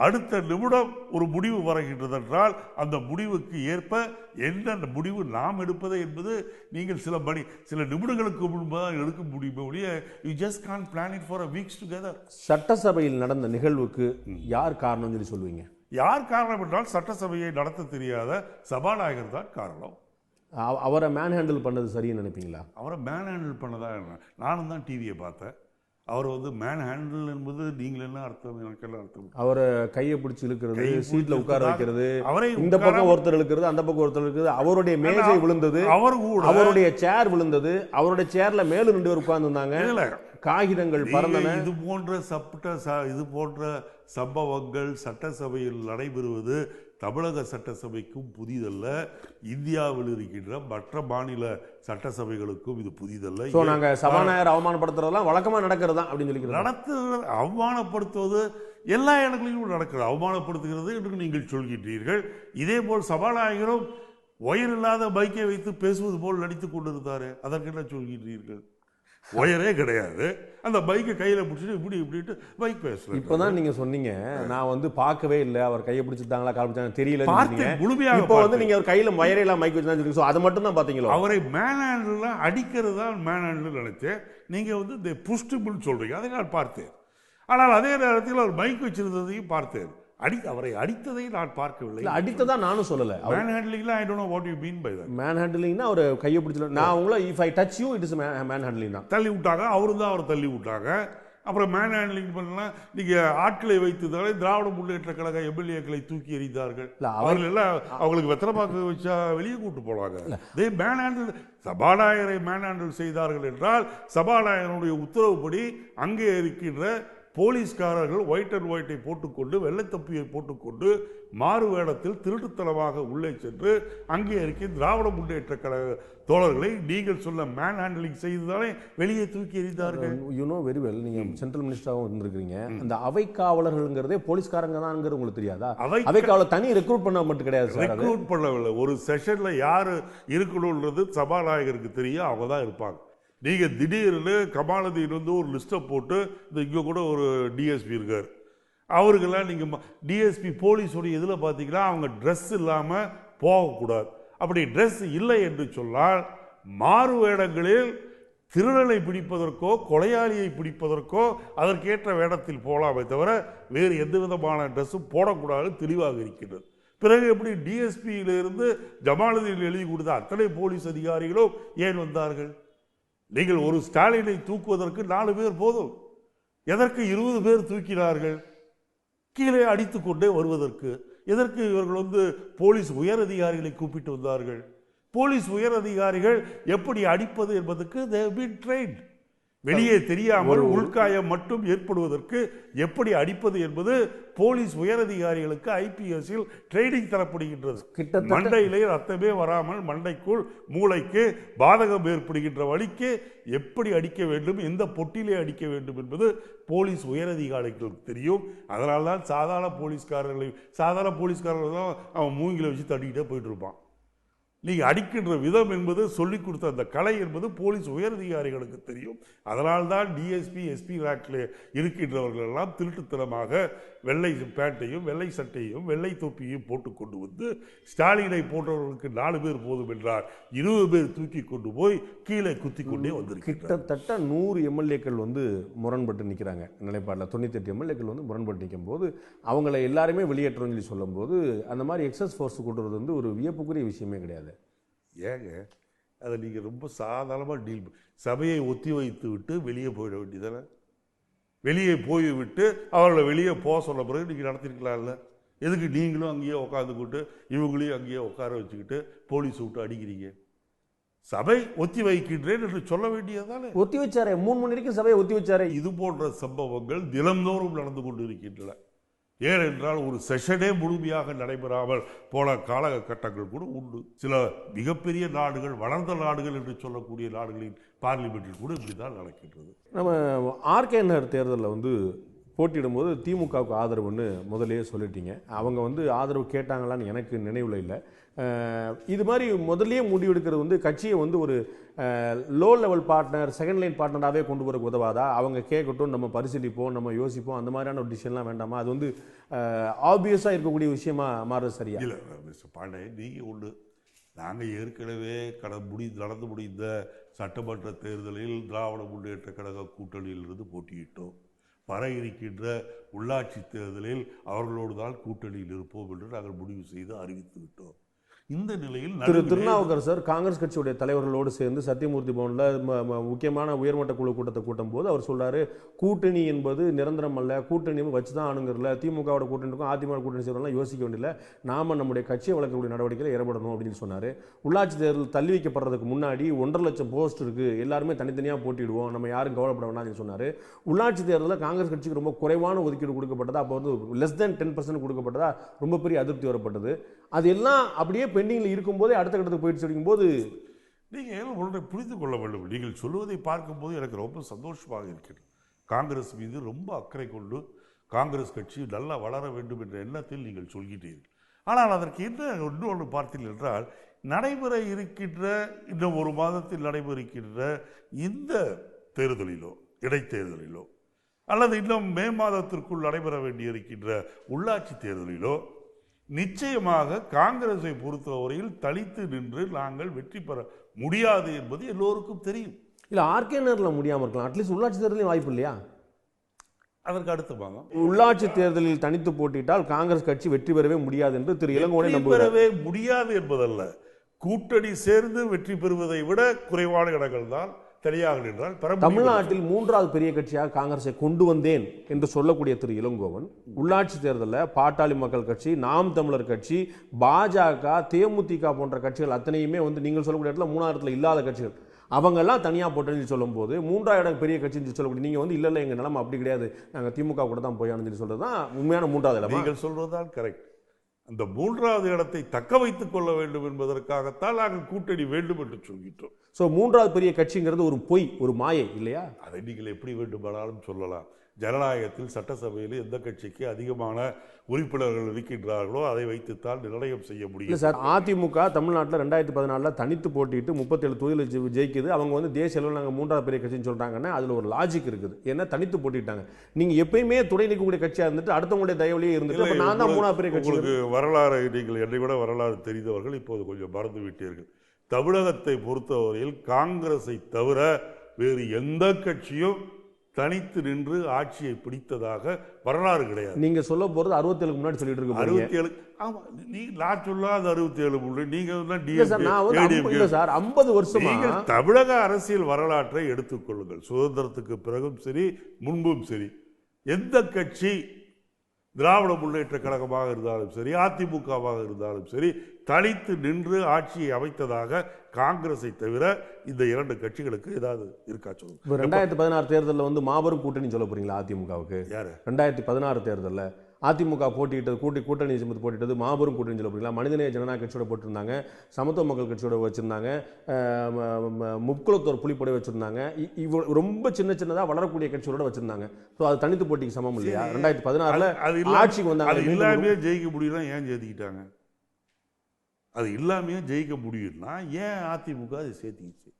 அடுத்த நிமிடம் ஒரு முடிவு வருகின்றது என்றால் அந்த முடிவுக்கு ஏற்ப என்ன முடிவு நாம் எடுப்பது என்பது நீங்கள் சில நிமிடங்களுக்கு முன்பாக எடுக்க முடியுமே ஒழிய you just can't plan it for a weeks together. சட்டசபையில் நடந்த நிகழ்வுக்கு யார் காரணம் சொல்லி சொல்லுவீங்க? யார் காரணம் என்றால் சட்டசபையை நடத்த தெரியாத சபாநாயகர் தான் காரணம். அவரை மேன் ஹேண்டில் பண்ணது சரின்னு நினைப்பீங்களா? அவரை மேன் ஹேண்டில் பண்ணதா நானும் தான் டிவியை பார்த்தேன். அவர் மேன் ஹேண்டில் என்பது நீங்கள் என்ன அர்த்தம், எனக்கெல்லாம் அர்த்தம். அவரை கையை பிடிச்சி இழுக்கிறது, சீட்ல உட்கார வைக்கிறது, இந்த பக்கம் ஒருத்தர் இழுக்கிறது, அந்த பக்கம் ஒருத்தர் இழுக்கிறது, அவருடைய மேஜை விழுந்தது, அவருடைய சேர் விழுந்தது, அவருடைய சேர்ல மேலும் 2 பேர் உட்கார்ந்து இருந்தாங்க, காகிதங்கள் பறந்தன. இது போன்ற சம்பவங்கள் சட்டசபையில் நடைபெறுவது தமிழக சட்டசபைக்கும் புதிதல்ல, இந்தியாவில் இருக்கின்ற மற்ற மாநில சட்டசபைகளுக்கும் இது புதிதல்ல. நாங்க சபாநாயகர் அவமானப்படுத்துறதெல்லாம் வழக்கமா நடக்கிறது தான் அப்படின்னு சொல்லி நடத்துறது. அவமானப்படுத்துவது எல்லா இடங்களிலும் நடக்கிறது. அவமானப்படுத்துகிறது என்று நீங்கள் சொல்கின்றீர்கள். இதே போல் சபாநாயகரும் ஒயரில்லாத பைக்கை வைத்து பேசுவது போல் நடித்துக் கொண்டிருந்தாரு. அதற்கு என்ன சொல்கின்றீர்கள்? ஒயரே கிடையாது, அந்த பைக்கை கையில பிடிச்சிட்டு இப்படிட்டு பைக் பேசுறேன். இப்பதான் நீங்க சொன்னீங்க, நான் பார்க்கவே இல்லை, அவர் கையை பிடிச்சிட்டாங்களா கால் பிடிச்சாங்க தெரியல. முழுமையாக இப்போ நீங்க அவர் கையில ஒயரே எல்லாம் மைக் வச்சு அதை மட்டும் தான் பாத்தீங்களா? அவரை மேன் ஹேண்டில் அடிக்கிறது தான் மேன் ஹேண்டில் நினைச்சேன். நீங்க புஷ்டிபிள் சொல்றீங்க, அதை நான் பார்த்தேன். ஆனால் அதே நேரத்தில் அவர் மைக் வச்சிருந்ததையும் பார்த்தேன். அவரை அடித்ததை நான் பார்க்கவில்லை. அடித்ததா நானும் சொல்லல. மேன் ஹேண்ட்லிங்ல I don't know what you mean by that. Man ஹேண்ட்லிங்னா அவர் கையை பிடிச்சல, நான் உங்களை if I touch you it is man handling தான். தள்ளி விட்டாங்க, அவரும் தான் அவர் தள்ளி விட்டாங்க. அப்புறம் மேன் ஹேண்ட்லிங் பண்ணலாம். நீங்க ஆட்களை வைத்ததாலே திராவிட முன்னேற்ற கழக எம்எல்ஏக்களை தூக்கி எறிந்தார்கள். அவர்கள் எல்லாம் அவங்களுக்கு வெத்தலைப்பாக்கு வச்சா வெளியே கூட்டு போனாங்க. மேன் ஹேண்டில் சபாநாயகரை மேன் ஹேண்டில் செய்தார்கள் என்றால் சபாநாயகருடைய உத்தரவுப்படி அங்கே இருக்கின்ற போலீஸ்காரர்கள் ஒயிட் அண்ட் ஒயிட்டை போட்டுக்கொண்டு வெள்ளைத்தப்பியை போட்டுக்கொண்டு மாறு வேடத்தில் திருட்டுத்தனமாக உள்ளே சென்று அங்கே இருக்க திராவிட முன்னேற்ற கழக தோழர்களை நீங்கள் சொல்ல மேன் ஹேண்டலிங் செய்துதானே வெளியே தூக்கி எறிந்தார்கள். Very well. நீங்க சென்ட்ரல் மினிஸ்டராகவும் இருந்திருக்கீங்க. அந்த அவை காவலர்கள்ங்கிறதே போலீஸ்காரங்க தான் உங்களுக்கு தெரியாதா? அவை காவலர் தனி ரெக்ரூட் பண்ண மட்டும் கிடையாது. ரெக்ரூட் பண்ணவில்லை. ஒரு செஷன்ல யாரு இருக்கணும்ன்றது சபாநாயகருக்கு தெரியும், அவங்க தான் இருப்பாங்க. நீங்கள் திடீர்னு கமாலதீன் ஒரு லிஸ்ட்டை போட்டு இங்கே கூட ஒரு டிஎஸ்பி இருக்கார், அவருக்கெல்லாம் நீங்கள் டிஎஸ்பி போலீஸோடைய இதில் பார்த்தீங்கன்னா அவங்க ட்ரெஸ் இல்லாமல் போகக்கூடாது. அப்படி ட்ரெஸ் இல்லை என்று சொன்னால் மாறு வேடங்களில் திருடனை பிடிப்பதற்கோ கொலையாளியை பிடிப்பதற்கோ அதற்கேற்ற வேடத்தில் போகலாமே தவிர வேறு எந்த விதமான ட்ரெஸ்ஸும் போடக்கூடாது தெளிவாக இருக்கின்றது. பிறகு எப்படி டிஎஸ்பியிலிருந்து ஜமாலுதீன் எழுதி கொடுத்த அத்தனை போலீஸ் அதிகாரிகளும் ஏன் வந்தார்கள்? நீங்கள் ஒரு ஸ்டாலினை தூக்குவதற்கு 4 பேர் போதும், எதற்கு 20 பேர் தூக்கினார்கள்? கீழே அடித்து கொண்டே வருவதற்கு எதற்கு இவர்கள் போலீஸ் உயர் அதிகாரிகளை கூப்பிட்டு வந்தார்கள்? போலீஸ் உயர் அதிகாரிகள் எப்படி அடிப்பது என்பதற்கு they have been trained. வெளியே தெரியாமல் உள்காயம் மட்டும் ஏற்படுவதற்கு எப்படி அடிப்பது என்பது போலீஸ் உயரதிகாரிகளுக்கு ஐபிஎஸ்ஸில் ட்ரைனிங் தரப்படுகின்றது. மண்டையிலே ரத்தமே வராமல் மண்டைக்குள் மூளைக்கு பாதகம் ஏற்படுகின்ற வழிக்கு எப்படி அடிக்க வேண்டும், எந்த பொட்டிலே அடிக்க வேண்டும் என்பது போலீஸ் உயரதிகாரிகளுக்கு தெரியும். அதனால்தான் சாதாரண போலீஸ்காரர்கள் தான் அவன் மூங்கில வச்சு தட்டிக்கிட்டே போயிட்டு இருப்பான். நீங்கள் அடிக்கின்ற விதம் என்பது சொல்லிக் கொடுத்த அந்த கலை என்பது போலீஸ் உயரதிகாரிகளுக்கு தெரியும். அதனால்தான் டிஎஸ்பி எஸ்பி ரேக்கில் இருக்கின்றவர்கள் எல்லாம் திருட்டுத்தனமாக வெள்ளை பேண்ட்டையும் வெள்ளை சட்டையும் வெள்ளை தொப்பியையும் போட்டுக்கொண்டு வந்து ஸ்டாலினை போன்றவர்களுக்கு 4 பேர் போதும் என்றார் 20 பேர் தூக்கி கொண்டு போய் கீழே குத்தி கொண்டே வந்திருக்கு. கிட்டத்தட்ட 100 எம்எல்ஏக்கள் முரண்பட்டு நிற்கிறாங்க நிலைப்பாட்டில். 98 எம்எல்ஏக்கள் முரண்பட்டு நிற்கும் போது அவங்களை எல்லாருமே வெளியேற்றணும்னு சொல்லி சொல்லும் போது அந்த மாதிரி எக்ஸஸ் ஃபோர்ஸ் கொண்டு வரது ஒரு வியப்புக்குரிய விஷயமே கிடையாது. ஏங்க அதை நீங்கள் ரொம்ப சாதாரணமாக டீல் சபையை ஒத்தி வைத்து விட்டு வெளியே போயிட வேண்டியதானே? வெளியே போய்விட்டு அவர்களை வெளியே போக சொன்ன பிறகு நீங்கள் நடத்திருக்கலாம்ல. எதுக்கு நீங்களும் அங்கேயே உட்காந்துக்கிட்டு இவங்களையும் அங்கேயே உட்கார வச்சுக்கிட்டு போலீஸ் விட்டு அடிக்கிறீங்க? சபை ஒத்தி வைக்கின்றேன் என்று சொல்ல வேண்டியதானே? ஒத்தி வச்சாரே, 3 மணி வரைக்கும் சபையை ஒத்தி வச்சாரே. இது போன்ற சம்பவங்கள் தினந்தோறும் நடந்து கொண்டு இருக்கின்றன. ஏனென்றால் ஒரு செஷனே முழுமையாக நடைபெறாமல் போன காலகட்டங்கள் கூட உண்டு. சில மிகப்பெரிய நாடுகள், வளர்ந்த நாடுகள் என்று சொல்லக்கூடிய நாடுகளின் பார்லிமெண்டில் கூட இப்படிதான் நடக்கின்றது. நம்ம ஆர்கேனர் தேர்தலில் வந்து போட்டியிடும்போது திமுகவுக்கு ஆதரவுன்னு முதலே சொல்லிட்டீங்க. அவங்க வந்து ஆதரவு கேட்டாங்களான்னு எனக்கு நினைவில் இல்லை. இது மாதிரி முதல்லயே முடிவெடுக்கிறது வந்து கட்சியை வந்து ஒரு low level partner, second line பார்ட்னராகவே கொண்டு வரக்கு உதவாதா? அவங்க கேட்கட்டும், நம்ம பரிசீலிப்போம், நம்ம யோசிப்போம், அந்த மாதிரியான ஒரு டிசிஷன்லாம் வேண்டாமா? அது வந்து ஆப்வியஸாக இருக்கக்கூடிய விஷயமா மாறுறது சரியா? இல்லை மிஸ்டர் பாண்டே, நீங்கள் ஒன்று, நாங்கள் ஏற்கனவே நடந்து முடிந்த சட்டமன்ற தேர்தலில் திராவிட முன்னேற்ற கழக கூட்டணியிலிருந்து போட்டியிட்டோம். வர இருக்கின்ற உள்ளாட்சி தேர்தலில் அவர்களோடு தான் கூட்டணியில் இருப்போம் என்று நாங்கள் முடிவு செய்து அறிவித்து விட்டோம். இந்த நிலையில் திருநாவுக்கரசர் காங்கிரஸ் கட்சியுடைய தலைவர்களோடு சேர்ந்து சத்தியமூர்த்தி பவனில் முக்கியமான உயர்மட்ட குழு கூட்டத்தை கூட்டும் போது அவர் சொல்றாரு, கூட்டணி என்பது நிரந்தரம் அல்ல, கூட்டணி வச்சுதான் அணுங்கல, திமுகவோட கூட்டணிக்கும் அதிமுக கூட்டணி செய்யறதுலாம் யோசிக்க வேண்டியதில்லை, நாம நம்முடைய கட்சியை வளர்க்கக்கூடிய நடவடிக்கையில் ஈடுபடணும் அப்படின்னு சொன்னாரு. உள்ளாட்சி தேர்தல் தள்ளி வைக்கப்படுறதுக்கு முன்னாடி 1.5 லட்சம் போஸ்ட் இருக்கு, எல்லாருமே தனித்தனியாக போட்டிடுவோம், நம்ம யாரும் கவலைப்பட வேண்டாம்னு சொன்னாரு. உள்ளாட்சி தேர்தலில் காங்கிரஸ் கட்சிக்கு ரொம்ப குறைவான ஒதுக்கீடு கொடுக்கப்பட்டதா, அப்போ வந்து லெஸ் தென் 10% கொடுக்கப்பட்டதா ரொம்ப பெரிய அதிருப்தி வரப்பட்டது. அது எல்லாம் அப்படியே பெண்டிங்கில் இருக்கும்போதே அடுத்த கட்டத்துக்கு போயிட்டு சொல்லிக்கும் போது நீங்கள் ஒன்றை புரிந்து கொள்ள வேண்டும். நீங்கள் சொல்லுவதை பார்க்கும்போது எனக்கு ரொம்ப சந்தோஷமாக இருக்கிறது. காங்கிரஸ் மீது ரொம்ப அக்கறை கொண்டு காங்கிரஸ் கட்சி நல்லா வளர வேண்டும் என்ற எண்ணத்தில் நீங்கள் சொல்கிறீர்கள். ஆனால் அதற்கு என்ன இன்னொன்று பார்த்தீர்கள் என்றால், நடைபெற இருக்கின்ற இன்னும் ஒரு மாதத்தில் நடைபெற இருக்கின்ற இந்த தேர்தலிலோ இடைத்தேர்தலிலோ அல்லது இன்னும் மே மாதத்திற்குள் நடைபெற வேண்டியிருக்கின்ற உள்ளாட்சி தேர்தலிலோ நிச்சயமாக காங்கிரஸை பொறுத்தவரையில் தனித்து நின்று நாங்கள் வெற்றி பெற முடியாது என்பது எல்லோருக்கும் தெரியும். இல்ல ஆர்கேனர்ல முடியாம இருக்கலாம், அட்லீஸ்ட் உள்ளாட்சி தேர்தலில் வாய்ப்பு இல்லையா? அதற்கு அடுத்த பாகம் உள்ளாட்சி தேர்தலில் தனித்து போட்டியிட்டால் காங்கிரஸ் கட்சி வெற்றி பெறவே முடியாது என்று திரு இளங்கோவனை நம்புகிறார். பெறவே முடியாது என்பதல்ல, கூட்டணி சேர்ந்து வெற்றி பெறுவதை விட குறைவான இடங்கள் தான் தனியாக நின்றால் தமிழ்நாட்டில் 3வது பெரிய கட்சியாக காங்கிரஸை கொண்டு வந்தேன் என்று சொல்லக்கூடிய திரு இளங்கோவன் உள்ளாட்சி தேர்தலில் பாட்டாளி மக்கள் கட்சி, நாம் தமிழர் கட்சி, பாஜக, தேமுதிக போன்ற கட்சிகள் அத்தனையுமே வந்து நீங்கள் சொல்லக்கூடிய இடத்துல 3வது இடத்துல இல்லாத கட்சிகள், அவங்கெல்லாம் தனியாக போட்டேன்னு சொல்லும் போது 3வது இடம் பெரிய கட்சின்னு சொல்லக்கூடிய நீங்கள் வந்து இல்லை எங்கள் நிலைமை அப்படி கிடையாது, நாங்கள் திமுக கூட தான் போயான்னு சொல்லி சொல்றது தான் உண்மையான 3வது இடம். நீங்கள் சொல்வதுதான் கரெக்ட். அந்த 3வது இடத்தை தக்க வைத்துக் கொள்ள வேண்டும் என்பதற்காகத்தான் நாங்கள் கூட்டணி வேண்டும் என்று சொல்கின்றோம். ஸோ 3வது பெரிய கட்சிங்கிறது ஒரு பொய், ஒரு மாயை இல்லையா? அதை நீங்கள் எப்படி வேண்டுமானாலும் சொல்லலாம். ஜனநாயகத்தில் சட்டசபையில் எந்த கட்சிக்கு அதிகமான உறுப்பினர்கள் இருக்கின்றார்களோ அதை வைத்துத்தான் நிர்ணயம் செய்ய முடியும். இல்லை சார், அதிமுக தமிழ்நாட்டில் 2014 தனித்து போட்டிட்டு 37 தொகுதியில் ஜெயிக்குது. அவங்க வந்து தேசிய அளவில் நாங்கள் 3வது பெரிய கட்சின்னு சொல்கிறாங்கன்னா அதில் ஒரு லாஜிக் இருக்குது. ஏன்னா தனித்து போட்டிட்டாங்க. நீங்கள் எப்பயுமே துணை நிற்கக்கூடிய கட்சியாக இருந்துட்டு அடுத்தவங்களுடைய தயவுலேயே இருந்துட்டு நான் தான் 3வது பெரிய கட்சி. உங்களுக்கு வரலாறு, நீங்கள் என்னை விட வரலாறு தெரிந்தவர்கள், இப்போது கொஞ்சம் மறந்து விட்டீர்கள். தமிழகத்தை பொறுத்தவரையில் காங்கிரஸை தவிர வேறு எந்த கட்சியும் தனித்து நின்று ஆட்சியை பிடித்ததாக வரலாறு கிடையாது. நீங்க சொல்ல போறது 67 முன்னாடி சொல்லிட்டு இருக்கு. 67 ஆமா, நீ நான் சொல்லாத 67 முன்னாடி நீங்க சார் 50 வருஷமா தமிழக அரசியல் வரலாற்றை எடுத்துக்கொள்ளுங்கள். சுதந்திரத்துக்கு பிறகும் சரி முன்பும் சரி எந்த கட்சி திராவிட முன்னேற்ற கழகமாக இருந்தாலும் சரி அதிமுகவாக இருந்தாலும் சரி தனித்து நின்று ஆட்சியை அமைத்ததாக காங்கிரஸை தவிர இந்த 2 கட்சிகளுக்கு ஏதாவது இருக்கா சொல்லுங்க. 2016 தேர்தலில் வந்து மாபெரும் கூட்டணி சொல்ல போறீங்களா அதிமுகவுக்கு? யாரு 2016 தேர்தலில் அதிமுக போட்டியிட்டது, கூட்டணி போட்டிட்டது மாபெரும் கூட்டணி சொல்ல போறீங்களா? மனிதநேய ஜனநாயக கட்சியோட போட்டிருந்தாங்க, சமத்துவ மக்கள் கட்சியோட வச்சிருந்தாங்க, முக்குளத்தோர் புலிப்படை வச்சிருந்தாங்க, ரொம்ப சின்னதாக வளரக்கூடிய கட்சியோட வச்சிருந்தாங்க. ஸோ அது தனித்து போட்டிக்கு சமம் இல்லையா? 2016 ஆட்சிக்கு வந்தாங்க. அது இல்லாமே ஜெயிக்க முடியும்னா ஏன் ஜெயிக்கிட்டாங்க? அது இல்லாமே ஜெயிக்க முடியும்னா ஏன் அதிமுக அதை சேர்த்துக்கிச்சு?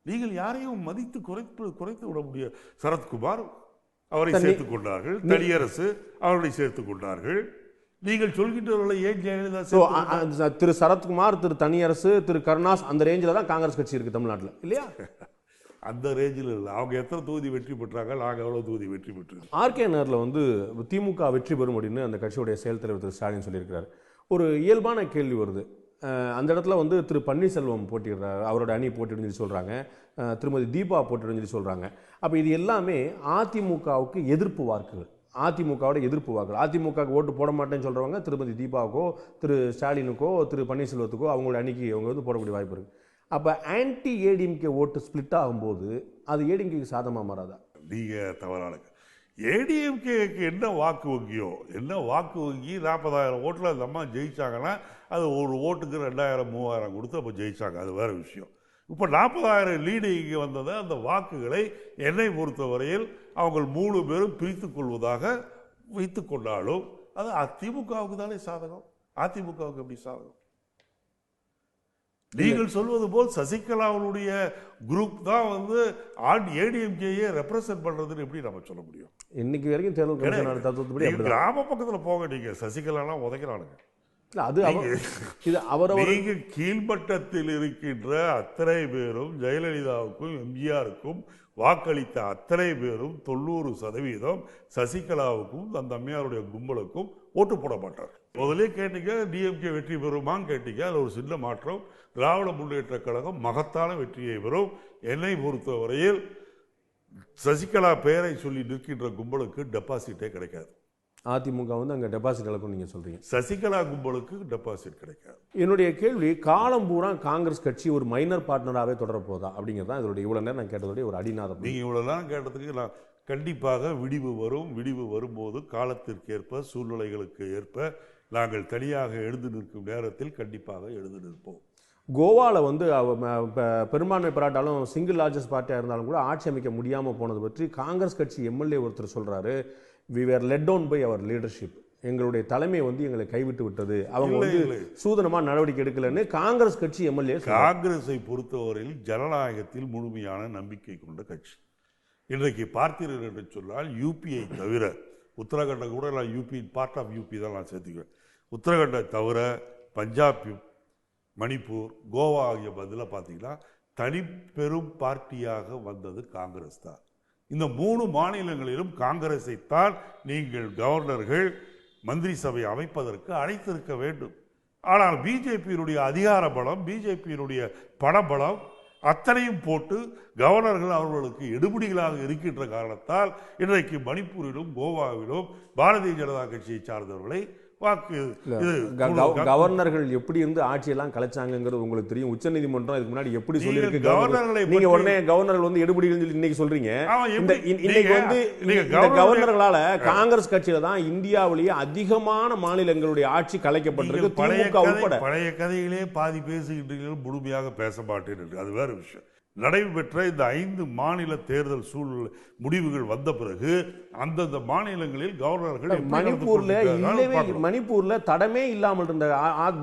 நீங்கள் யாரையும் மதித்து குறைத்து விட முடியாது. சரத்குமார் அவரை சேர்த்துக் கொண்டார்கள், தனியரசு அவர்களை சேர்த்துக் கொண்டார்கள். நீங்கள் சொல்கின்றவர்களை ஏன் ஜெயலலிதா? திரு சரத்குமார், திரு தனியரசு, திரு கருணாஸ் அந்த ரேஞ்சில் தான் காங்கிரஸ் கட்சி இருக்கு தமிழ்நாட்டில் இல்லையா? அந்த ரேஞ்சில் இல்லை. அவங்க எத்தனை தொகுதி வெற்றி பெற்றாங்க, நாங்கள் எவ்வளோ தொகுதி வெற்றி பெற்றோம். ஆர்கேனரில் வந்து திமுக வெற்றி பெறும் அப்படின்னு அந்த கட்சியுடைய செயல் தலைவர் திரு ஸ்டாலின் சொல்லியிருக்கிறார். ஒரு இயல்பான கேள்வி வருது. அந்த இடத்துல வந்து திரு பன்னீர்செல்வம் போட்டிடுறாரு, அவரோட அணி போட்டிடுன்னு சொல்லி சொல்கிறாங்க, திருமதி தீபா போட்டிடுன்னு சொல்லி சொல்கிறாங்க. அப்போ இது எல்லாமே அதிமுகவுக்கு எதிர்ப்பு வாக்குகள், அதிமுகவோட எதிர்ப்பு வாக்குகள். அதிமுகவுக்கு ஓட்டு போட மாட்டேன்னு சொல்கிறவங்க திருமதி தீபாவுக்கோ திரு ஸ்டாலினுக்கோ திரு பன்னீர்செல்வத்துக்கோ அவங்களோட அணிக்கு அவங்க வந்து போடக்கூடிய வாய்ப்பு இருக்குது. அப்போ ஆன்டி ஏடிஎம்கே ஓட்டு ஸ்பிளிட் ஆகும்போது அது ஏடிஎம்கேக்கு சாதகமாக மாறாதா? நீங்கள் தவறானுங்க. ஏடிஎம்கேக்கு என்ன வாக்கு வங்கியோ, என்ன வாக்கு வங்கி 40,000 ஓட்டில் அந்த அம்மா ஜெயிச்சாங்கன்னா அது ஒரு ஓட்டுக்கு 2,000 3,000 கொடுத்து அப்போ ஜெயிச்சாங்க, அது வேற விஷயம். இப்போ 40,000 லீடு இங்கே வந்தது. அந்த வாக்குகளை என்னை பொறுத்தவரையில் அவங்க 3 பேரும் பிரித்து கொள்வதாக வைத்து கொண்டாலும் அது அதிமுகவுக்கு தானே சாதகம். அதிமுகவுக்கு எப்படி சாதகம்? நீங்கள் சொல்வது போல் சசிகலாவுடைய குரூப் தான் ஏடிஎம்கேயை ரெப்ரசென்ட் பண்றதுன்னு எப்படி நம்ம சொல்ல முடியும்? இன்னைக்கு வரைக்கும் தேர்தல் கமிஷன் தத்துவப்படி கிராம பக்கத்தில் போக நீங்க சசிகலாம் உதைக்கிறானுங்க. அது இது அவரவர் நீங்க கீழ்மட்டத்தில் இருக்கின்ற அத்தனை பேரும் ஜெயலலிதாவுக்கும் எம்ஜிஆருக்கும் வாக்களித்த அத்தனை பேரும் 90% சசிகலாவுக்கும் அந்த அம்மையாருடைய கும்பலுக்கும் ஓட்டு போட மாட்டார். முதலே கேட்டீங்க டிஎம்கே வெற்றி பெறுமான்னு கேட்டீங்க. அதில் ஒரு சின்ன மாற்றம். திராவிட முன்னேற்ற கழகம் மகத்தான வெற்றியை பெறும். என்னை பொறுத்தவரையில் சசிகலா பெயரை சொல்லி நிற்கின்ற கும்பலுக்கு டெபாசிட்டே கிடைக்காது. அதிமுக அங்கே டெபாசிட் இழக்கும் நீங்க சொல்றீங்க. சசிகலா கும்பலுக்கு டெபாசிட் கிடைக்காது. என்னுடைய கேள்வி, காலம் பூரா காங்கிரஸ் கட்சி ஒரு மைனர் பார்ட்னராகவே தொடர போதா அப்படிங்கிறது தான் இதோட இவ்வளவு நேரம் நான் கேட்டதோடைய ஒரு அடிநாதம். நீங்க இவ்வளவு நேரம் கேட்டதுக்கு நான் கண்டிப்பாக விடிவு வரும். விடிவு வரும்போது காலத்திற்கேற்ப சூழ்நிலைகளுக்கு ஏற்ப நாங்கள் தனியாக எழுந்து நிற்கும் நேரத்தில் கண்டிப்பாக எழுந்து நிற்போம். கோவாவில் பெரும்பான்மை பெறாட்டாலும் சிங்கிள் லார்ஜஸ்ட் பார்ட்டியாக இருந்தாலும் கூட ஆட்சி அமைக்க முடியாமல் போனது பற்றி காங்கிரஸ் கட்சி எம்எல்ஏ ஒருத்தர் சொல்றாரு, we were led down by our leadership. எங்களுடைய தலைமை எங்களை கைவிட்டு விட்டது, அவங்க சூதனமா நடவடிக்கை எடுக்கலன்னு காங்கிரஸ் கட்சி எம்எல்ஏ. காங்கிரஸை பொறுத்தவரையில் ஜனநாயகத்தில் முழுமையான நம்பிக்கை கொண்ட கட்சி. இன்றைக்கு பார்த்தீர்கள் என்று சொன்னால் யூபியை தவிர, உத்தரகண்டை கூட நான் யூபி பார்ட் ஆஃப் யூபி தான் நான் சேர்த்துக்குவேன். உத்தரகண்டை தவிர பஞ்சாப், மணிப்பூர், கோவா ஆகிய பதில் பார்த்தீங்கன்னா தனிப்பெரும் பார்ட்டியாக வந்தது காங்கிரஸ் தான். இந்த 3 மாநிலங்களிலும் காங்கிரஸைத்தான் நீங்கள் கவர்னர்கள் மந்திரி சபை அமைப்பதற்கு அழைத்திருக்க வேண்டும். ஆனால் பிஜேபியினுடைய அதிகார பலம், பிஜேபியினுடைய பணபலம் அத்தனையும் போட்டு கவர்னர்கள் அவர்களுக்கு எடுபடிகளாக இருக்கின்ற காரணத்தால் இன்றைக்கு மணிப்பூரிலும் கோவாவிலும் பாரதிய ஜனதா கட்சியை சார்ந்தவர்களை கவர்னர்கள் எப்படி இருந்து ஆட்சியெல்லாம் கலைச்சாங்கிறது உங்களுக்கு தெரியும். உச்ச நீதிமன்றம் இதுக்கு முன்னாடி எப்படி சொல்லியிருக்கு. நீங்க உடனே கவர்னர்கள் எடுபடிகள் சொல்லி இன்னைக்கு சொல்றீங்க. இன்னைக்கு கவர்னர்களால காங்கிரஸ் கட்சியில தான் இந்தியாவிலேயே அதிகமான மாநிலங்களுடைய ஆட்சி கலைக்கப்பட்டிருக்கு, திமுக உட்பட. பழைய கதைகளே பாதி பேசுகின்றீர்கள், முழுமையாக பேச மாட்டேன். அது வேற விஷயம். நடைபெற்ற இந்த 5 மாநில தேர்தல் சூழ்நிலை முடிவுகள் வந்த பிறகு அந்தந்த மாநிலங்களில் கவர்னர்கள் மணிப்பூர்ல தடமே இல்லாமல் இருந்த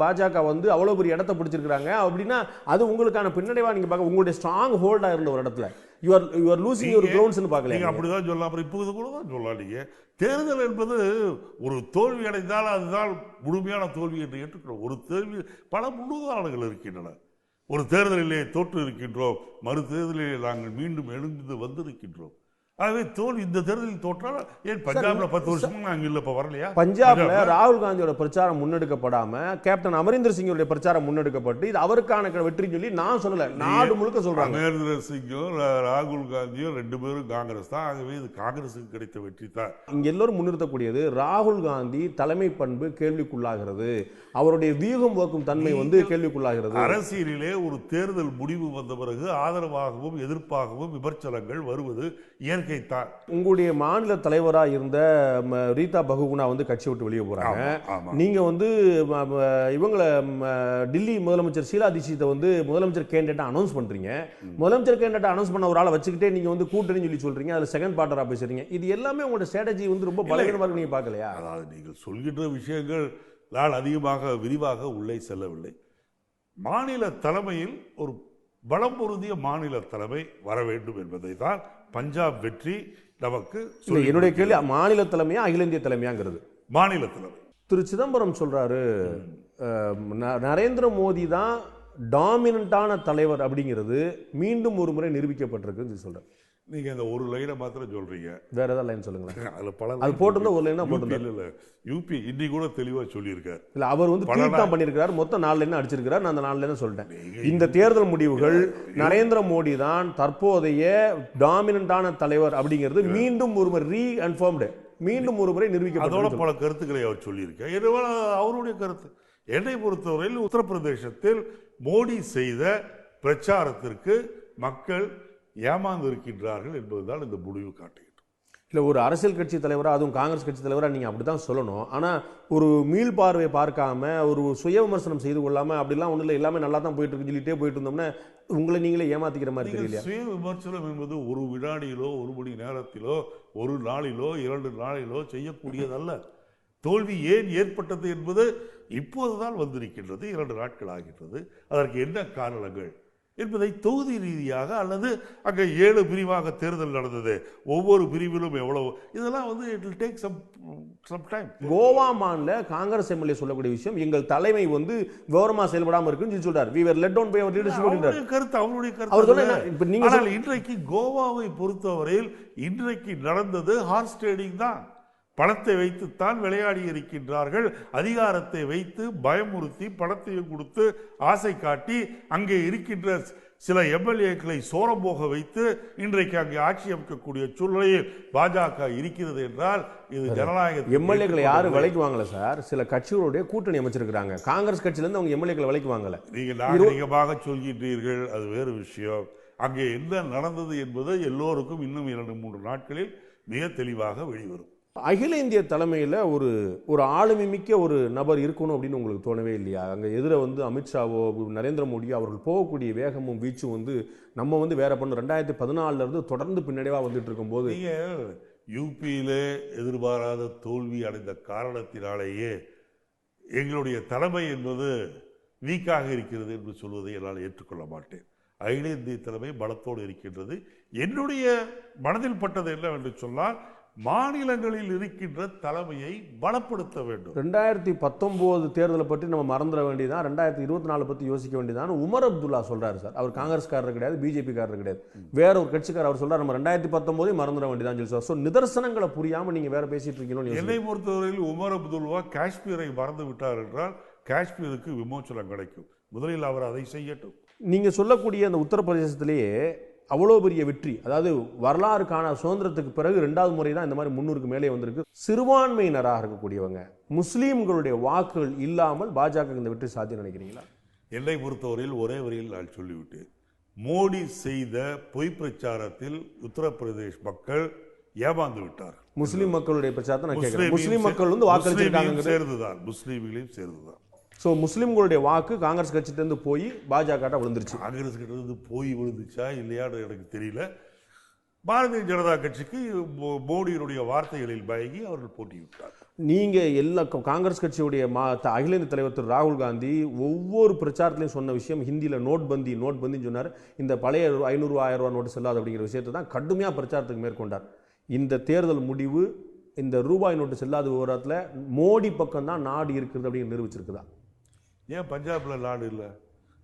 பாஜக அவ்வளவு பெரிய இடத்தை பிடிச்சிருக்காங்க அப்படின்னா அது உங்களுக்கான பின்னடைவா நீங்க பார்க்க, உங்களுடைய ஸ்ட்ராங் ஹோல்டா இருந்த ஒரு இடத்துல you are losing your grounds னு பார்க்கல. நீங்க அப்படிதான் சொல்லலாம். அப்புறம் இப்போ கூட தான் சொல்லலாம். நீங்க தேர்தல் என்பது ஒரு தோல்வி அடைந்தால் அதுதான் முழுமையான தோல்வி என்று ஏற்றுக்கிறோம். ஒரு தோல்வி பல முன்னுதாரணங்கள் இருக்கின்றன. ஒரு தேர்தலிலே தோற்று இருக்கின்றோம், மறு தேர்தலிலே நாங்கள் மீண்டும் எழுந்து வந்திருக்கின்றோம். ஆகவே தோல்வி இந்த தேர்தலில் தோற்றால் ஏன் பஞ்சாப்ல 10 வருஷமா நாங்கள் இல்ல இப்ப வரலையா? பஞ்சாப்ல ராகுல் காந்தியோட பிரச்சாரம் முன்னெடுக்கப்படாம கேப்டன் அமரிந்தர் சிங்கோட பிரச்சாரம் முன்னெடுக்கப்பட்டு இது அவருக்கான வெற்றி சொல்லி நான் சொல்லல, நாடு முழுக்க சொல்றாங்க. அமரிந்தர் சிங்கும் ராகுல் காந்தியும் 2 பேரும் காங்கிரஸ் தான். ஆகவே இது காங்கிரஸுக்கு கிடைத்த வெற்றி தான். இங்க எல்லோரும் முன்னிறுத்தக்கூடியது ராகுல் காந்தி தலைமை பண்பு கேள்விக்குள்ளாகிறது, அவருடைய வியூகம் வகுக்கும் தன்மை கேள்விக்குள்ளாகிறது. அரசியலிலே ஒரு தேர்தல் முடிவு வந்த பிறகு ஆதரவாகவும் எதிர்ப்பாகவும் விமர்சனங்கள் வருவது இயற்கை தான். உங்களுடைய மாநில தலைவராக இருந்த ரீதா பகுகுணா கட்சி விட்டு வெளியே போறாங்க. நீங்க இவங்களை டில்லி முதலமைச்சர் ஷீலா தீட்சித்தை முதலமைச்சர் கேண்டிடேட்டா அனௌன்ஸ் பண்றீங்க. முதலமைச்சர் கேண்டிடேட்டா அனௌன்ஸ் பண்ண ஒரு ஆளை வச்சுக்கிட்டே நீங்க கூட்டணி சொல்லி சொல்றீங்க, அதுல செகண்ட் பார்ட்டரா பேசுறீங்க. இது எல்லாமே உங்களோட ஸ்ட்ராட்டஜி ரொம்ப பலவீனமா இருக்கு. நீங்க பார்க்கலையா? அதாவது நீங்கள் சொல்கின்ற விஷயங்கள் நான் அதிகமாக விரிவாக உள்ளே செல்லவில்லை. மாநில தலைமையில் ஒரு பலம் பொருந்திய மாநில தலைமை வர வேண்டும் என்பதை தான் பஞ்சாப் வெற்றி நமக்கு. என்னுடைய கேள்வி மாநில தலைமையா அகில இந்திய தலைமையாங்கிறது. மாநில தலைமை. திரு சிதம்பரம் சொல்றாரு நரேந்திர மோடி தான் டாமினண்டான தலைவர் அப்படிங்கிறது மீண்டும் ஒரு முறை நிரூபிக்கப்பட்டிருக்கு சொல்றாரு. நீங்க அந்த ஒரு லைனை மாத்திரம் சொல்றீங்க, வேற ஏதாவது லைன் சொல்லுங்களேன். அதுல பல அது போட்டிருந்தா ஒரு லைனா போட்டிருந்தாரு. இல்ல யூபி இன்னைக்கு கூட தெளிவா சொல்லியிருக்காரு. இல்ல அவர் ட்வீட் தான் பண்ணிருக்காரு, மொத்தம் 4 லைன் அடிச்சிருக்காரு. நான் அந்த 4 லைன் சொல்லிட்டேன். இந்த தேர்தல் முடிவுகள் நரேந்திர மோடி தான் தற்போதைய டாமினண்டான தலைவர் அப்படிங்கிறது மீண்டும் ஒரு முறை ரீகன்ஃபர்ம்டு, மீண்டும் ஒரு முறை நிரூபிக்கப்பட்டது. அதோட பல கருத்துக்களை அவர் சொல்லியிருக்கார். அவருடைய கருத்து என்னை பொறுத்தவரையில் உத்தரப்பிரதேசத்தில் மோடி செய்த பிரச்சாரத்திற்கு மக்கள் ஏமாந்து இருக்கின்றார்கள் என்பதுதான் இந்த முடிவு காட்டுகிறது. இல்லை, ஒரு அரசியல் கட்சி தலைவராக, அதுவும் காங்கிரஸ் கட்சி தலைவராக நீங்கள் அப்படி தான் சொல்லணும். ஆனால் ஒரு மீள்பார்வை பார்க்காம, ஒரு சுய விமர்சனம் செய்து கொள்ளாமல், அப்படிலாம் ஒன்றும் இல்லை, எல்லாமே நல்லா தான் போயிட்டு இருக்குன்னு சொல்லிட்டே போயிட்டு இருந்தோம்னா உங்களை நீங்களே ஏமாத்திக்கிற மாதிரி தெரியல. சுய விமர்சனம் என்பது ஒரு வினாடியிலோ, ஒரு மணி நேரத்திலோ, ஒரு நாளிலோ, 2 நாளிலோ செய்யக்கூடியதல்ல. தோல்வி ஏன் ஏற்பட்டது என்பது இப்போதுதான் வந்திருக்கின்றது. 2 நாட்கள் ஆகின்றது. அதற்கு என்ன காரணங்கள் என்பதை தொகுதி ரீதியாக, அல்லது அங்கே 7 பிரிவாக தேர்தல் நடந்தது, ஒவ்வொரு பிரிவிலும் எவ்வளவு, இதெல்லாம் வந்து it will take some time. Goa மாநில காங்கிரஸ் எம்எல்ஏ சொல்லக்கூடிய விஷயம், எங்கள் தலைமை வந்து விவரமா செயல்படாம இருக்குன்னு சொல்றாரு. we were led down by our leadership. அவருடைய கருத்து. ஆனால் இன்றைக்கு கோவாவை பொறுத்தவரையில் இன்றைக்கு நடந்தது ஹார்ஸ் ட்ரேடிங் தான். பணத்தை வைத்துத்தான் விளையாடி இருக்கின்றார்கள். அதிகாரத்தை வைத்து பயமுறுத்தி, பணத்தையும் கொடுத்து ஆசை காட்டி, அங்கே இருக்கின்ற சில எம்எல்ஏக்களை சோரம் போக வைத்து இன்றைக்கு அங்கே ஆட்சி அமைக்கக்கூடிய சூழ்நிலையில் பாஜக இருக்கிறது என்றால் இது ஜனநாயக. எம்எல்ஏக்களை யாரும் விலைக்குவாங்கல சார், சில கட்சிகளுடைய கூட்டணி அமைச்சிருக்கிறாங்க. காங்கிரஸ் கட்சியில இருந்து அவங்க எம்எல்ஏக்களை விலைக்குவாங்கல. நீங்க நாகரிகமாக சொல்கின்றீர்கள், அது வேறு விஷயம். அங்கே என்ன நடந்தது என்பது எல்லோருக்கும் இன்னும் 2-3 நாட்களில் மிக தெளிவாக வெளிவரும். அகில இந்திய தலைமையில் ஒரு ஆளுமை மிக்க ஒரு நபர் இருக்கணும் அப்படின்னு உங்களுக்கு தோணவே இல்லையா? அங்கே எதிர வந்து அமித்ஷாவோ நரேந்திர மோடியோ அவர்கள் போகக்கூடிய வேகமும் வீச்சும் வந்து நம்ம வந்து வேற பண்ண 2014 இருந்து தொடர்ந்து பின்னடைவாக வந்துட்டு இருக்கும்போது, நீங்கள் யூபியிலே எதிர்பாராத தோல்வி அடைந்த காரணத்தினாலேயே எங்களுடைய தலைமை என்பது வீக்காக இருக்கிறது என்று சொல்வதை என்னால் ஏற்றுக்கொள்ள மாட்டேன். அகில இந்திய தலைமை பலத்தோடு இருக்கின்றது. என்னுடைய மனதில் பட்டது என்னவென்று சொன்னால், மாநிலங்களில் இருக்கின்ற தலைமையை பலப்படுத்த வேண்டும். 2019 தேர்தலை பற்றி நம்ம மறந்துட வேண்டியதான், 2024 பற்றி யோசிக்க வேண்டியதான். உமர் அப்துல்லா சொல்றாரு சார், அவர் காங்கிரஸ்காரர் கிடையாது, பிஜேபி காரர் கிடையாது, வேற ஒரு கட்சிக்காரர். அவர் சொல்றாரு நம்ம 2019 மறந்துட வேண்டியதான் சொல்லி சார். நிதர்சனங்களை புரியாம நீங்க வேற பேசிட்டு இருக்கீங்க. என்னை பொறுத்தவரையில் உமர் அப்துல்லா காஷ்மீரை மறந்து விட்டார் என்றால் காஷ்மீருக்கு விமோச்சனம் கிடைக்கும். முதலில் அவர் அதை செய்யட்டும். நீங்க சொல்லக்கூடிய அந்த உத்தரப்பிரதேசத்திலேயே அவ்வளோ பெரிய வெற்றி, அதாவது வரலாறுக்கான சுதந்திரத்துக்கு பிறகு 2வது முறை தான் இந்த மாதிரி 300க்கு மேலே வந்திருக்கு. சிறுபான்மையினராக இருக்கக்கூடியவங்க, முஸ்லீம்களுடைய வாக்குகள் இல்லாமல் பாஜக இந்த வெற்றி சாத்தியம் நினைக்கிறீங்களா? என்னை பொறுத்தவரையில் ஒரே வரியில் நான் சொல்லிவிட்டேன். மோடி செய்த பொய் பிரச்சாரத்தில் உத்தரப்பிரதேஷ் மக்கள் ஏமாந்து விட்டார். முஸ்லீம் மக்களுடைய பிரச்சாரத்தை நான் கேட்கிறேன். முஸ்லீம் மக்கள் வந்து வாக்களிச்சிருக்காங்க, சேர்ந்துதான், முஸ்லீம்களையும் சேர்ந்துதான். ஸோ முஸ்லீம்களுடைய வாக்கு காங்கிரஸ் கட்சியிலிருந்து போய் பாஜக விழுந்துருச்சு. காங்கிரஸ் கிட்ட இருந்து போய் விழுந்துச்சா இல்லையான்னு எனக்கு தெரியல. பாரதிய ஜனதா கட்சிக்கு மோடியினுடைய வார்த்தைகளில் பயங்கி அவர்கள் போட்டியிட்டார். நீங்க எல்லா காங்கிரஸ் கட்சியுடைய அகில இந்திய தலைவர் திரு ராகுல் காந்தி ஒவ்வொரு பிரச்சாரத்திலையும் சொன்ன விஷயம் ஹிந்தியில் நோட்பந்தின்னு சொன்னார். இந்த பழைய 500 1000 ரூபா நோட்டு செல்லாது அப்படிங்கிற விஷயத்தை தான் கடுமையாக பிரச்சாரத்துக்கு மேற்கொண்டார். இந்த தேர்தல் முடிவு இந்த ரூபாய் நோட்டு செல்லாத விவரத்தில் மோடி பக்கம் தான் நாடு இருக்கிறது அப்படின்னு நிரூபிச்சிருக்குதா? ஏன் பஞ்சாப்ல நாடு இல்லை?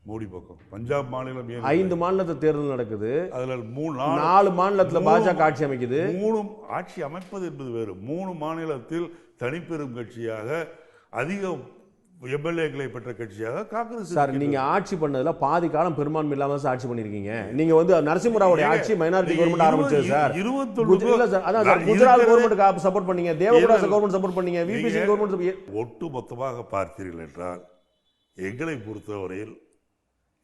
மோடி பக்கம் பஞ்சாப் மாநிலம் 5 மாநிலத்தில் தேர்தல் நடக்குது. அதுல 4 மாநிலத்தில் பாஜக ஆட்சி அமைக்குது. 3 ஆட்சி அமைப்பது என்பது வேறு. 3 மாநிலத்தில் தனிப்பெரும் கட்சியாக அதிக எம்எல்ஏக்களை பெற்ற கட்சியாக காங்கிரஸ். சார், நீங்க ஆட்சி பண்ணதுல பாதி காலம் பெரும்பான்மை இல்லாம ஆட்சி பண்ணிருக்கீங்க. நீங்க வந்து நரசிம்மராவுடைய ஆட்சி மைனாரிட்டி கவர்மெண்ட் ஆரம்பிச்சது சார். குஜராத் கவர்மெண்ட் சப்போர்ட் பண்ணீங்க, தேவகுடாஸ் கவர்மெண்ட் சப்போர்ட் பண்ணீங்க, விபிசி கவர்மெண்ட். ஒட்டு மொத்தமாக பார்த்தீர்கள் என்றால் எங்களை பொறுத்தவரையில்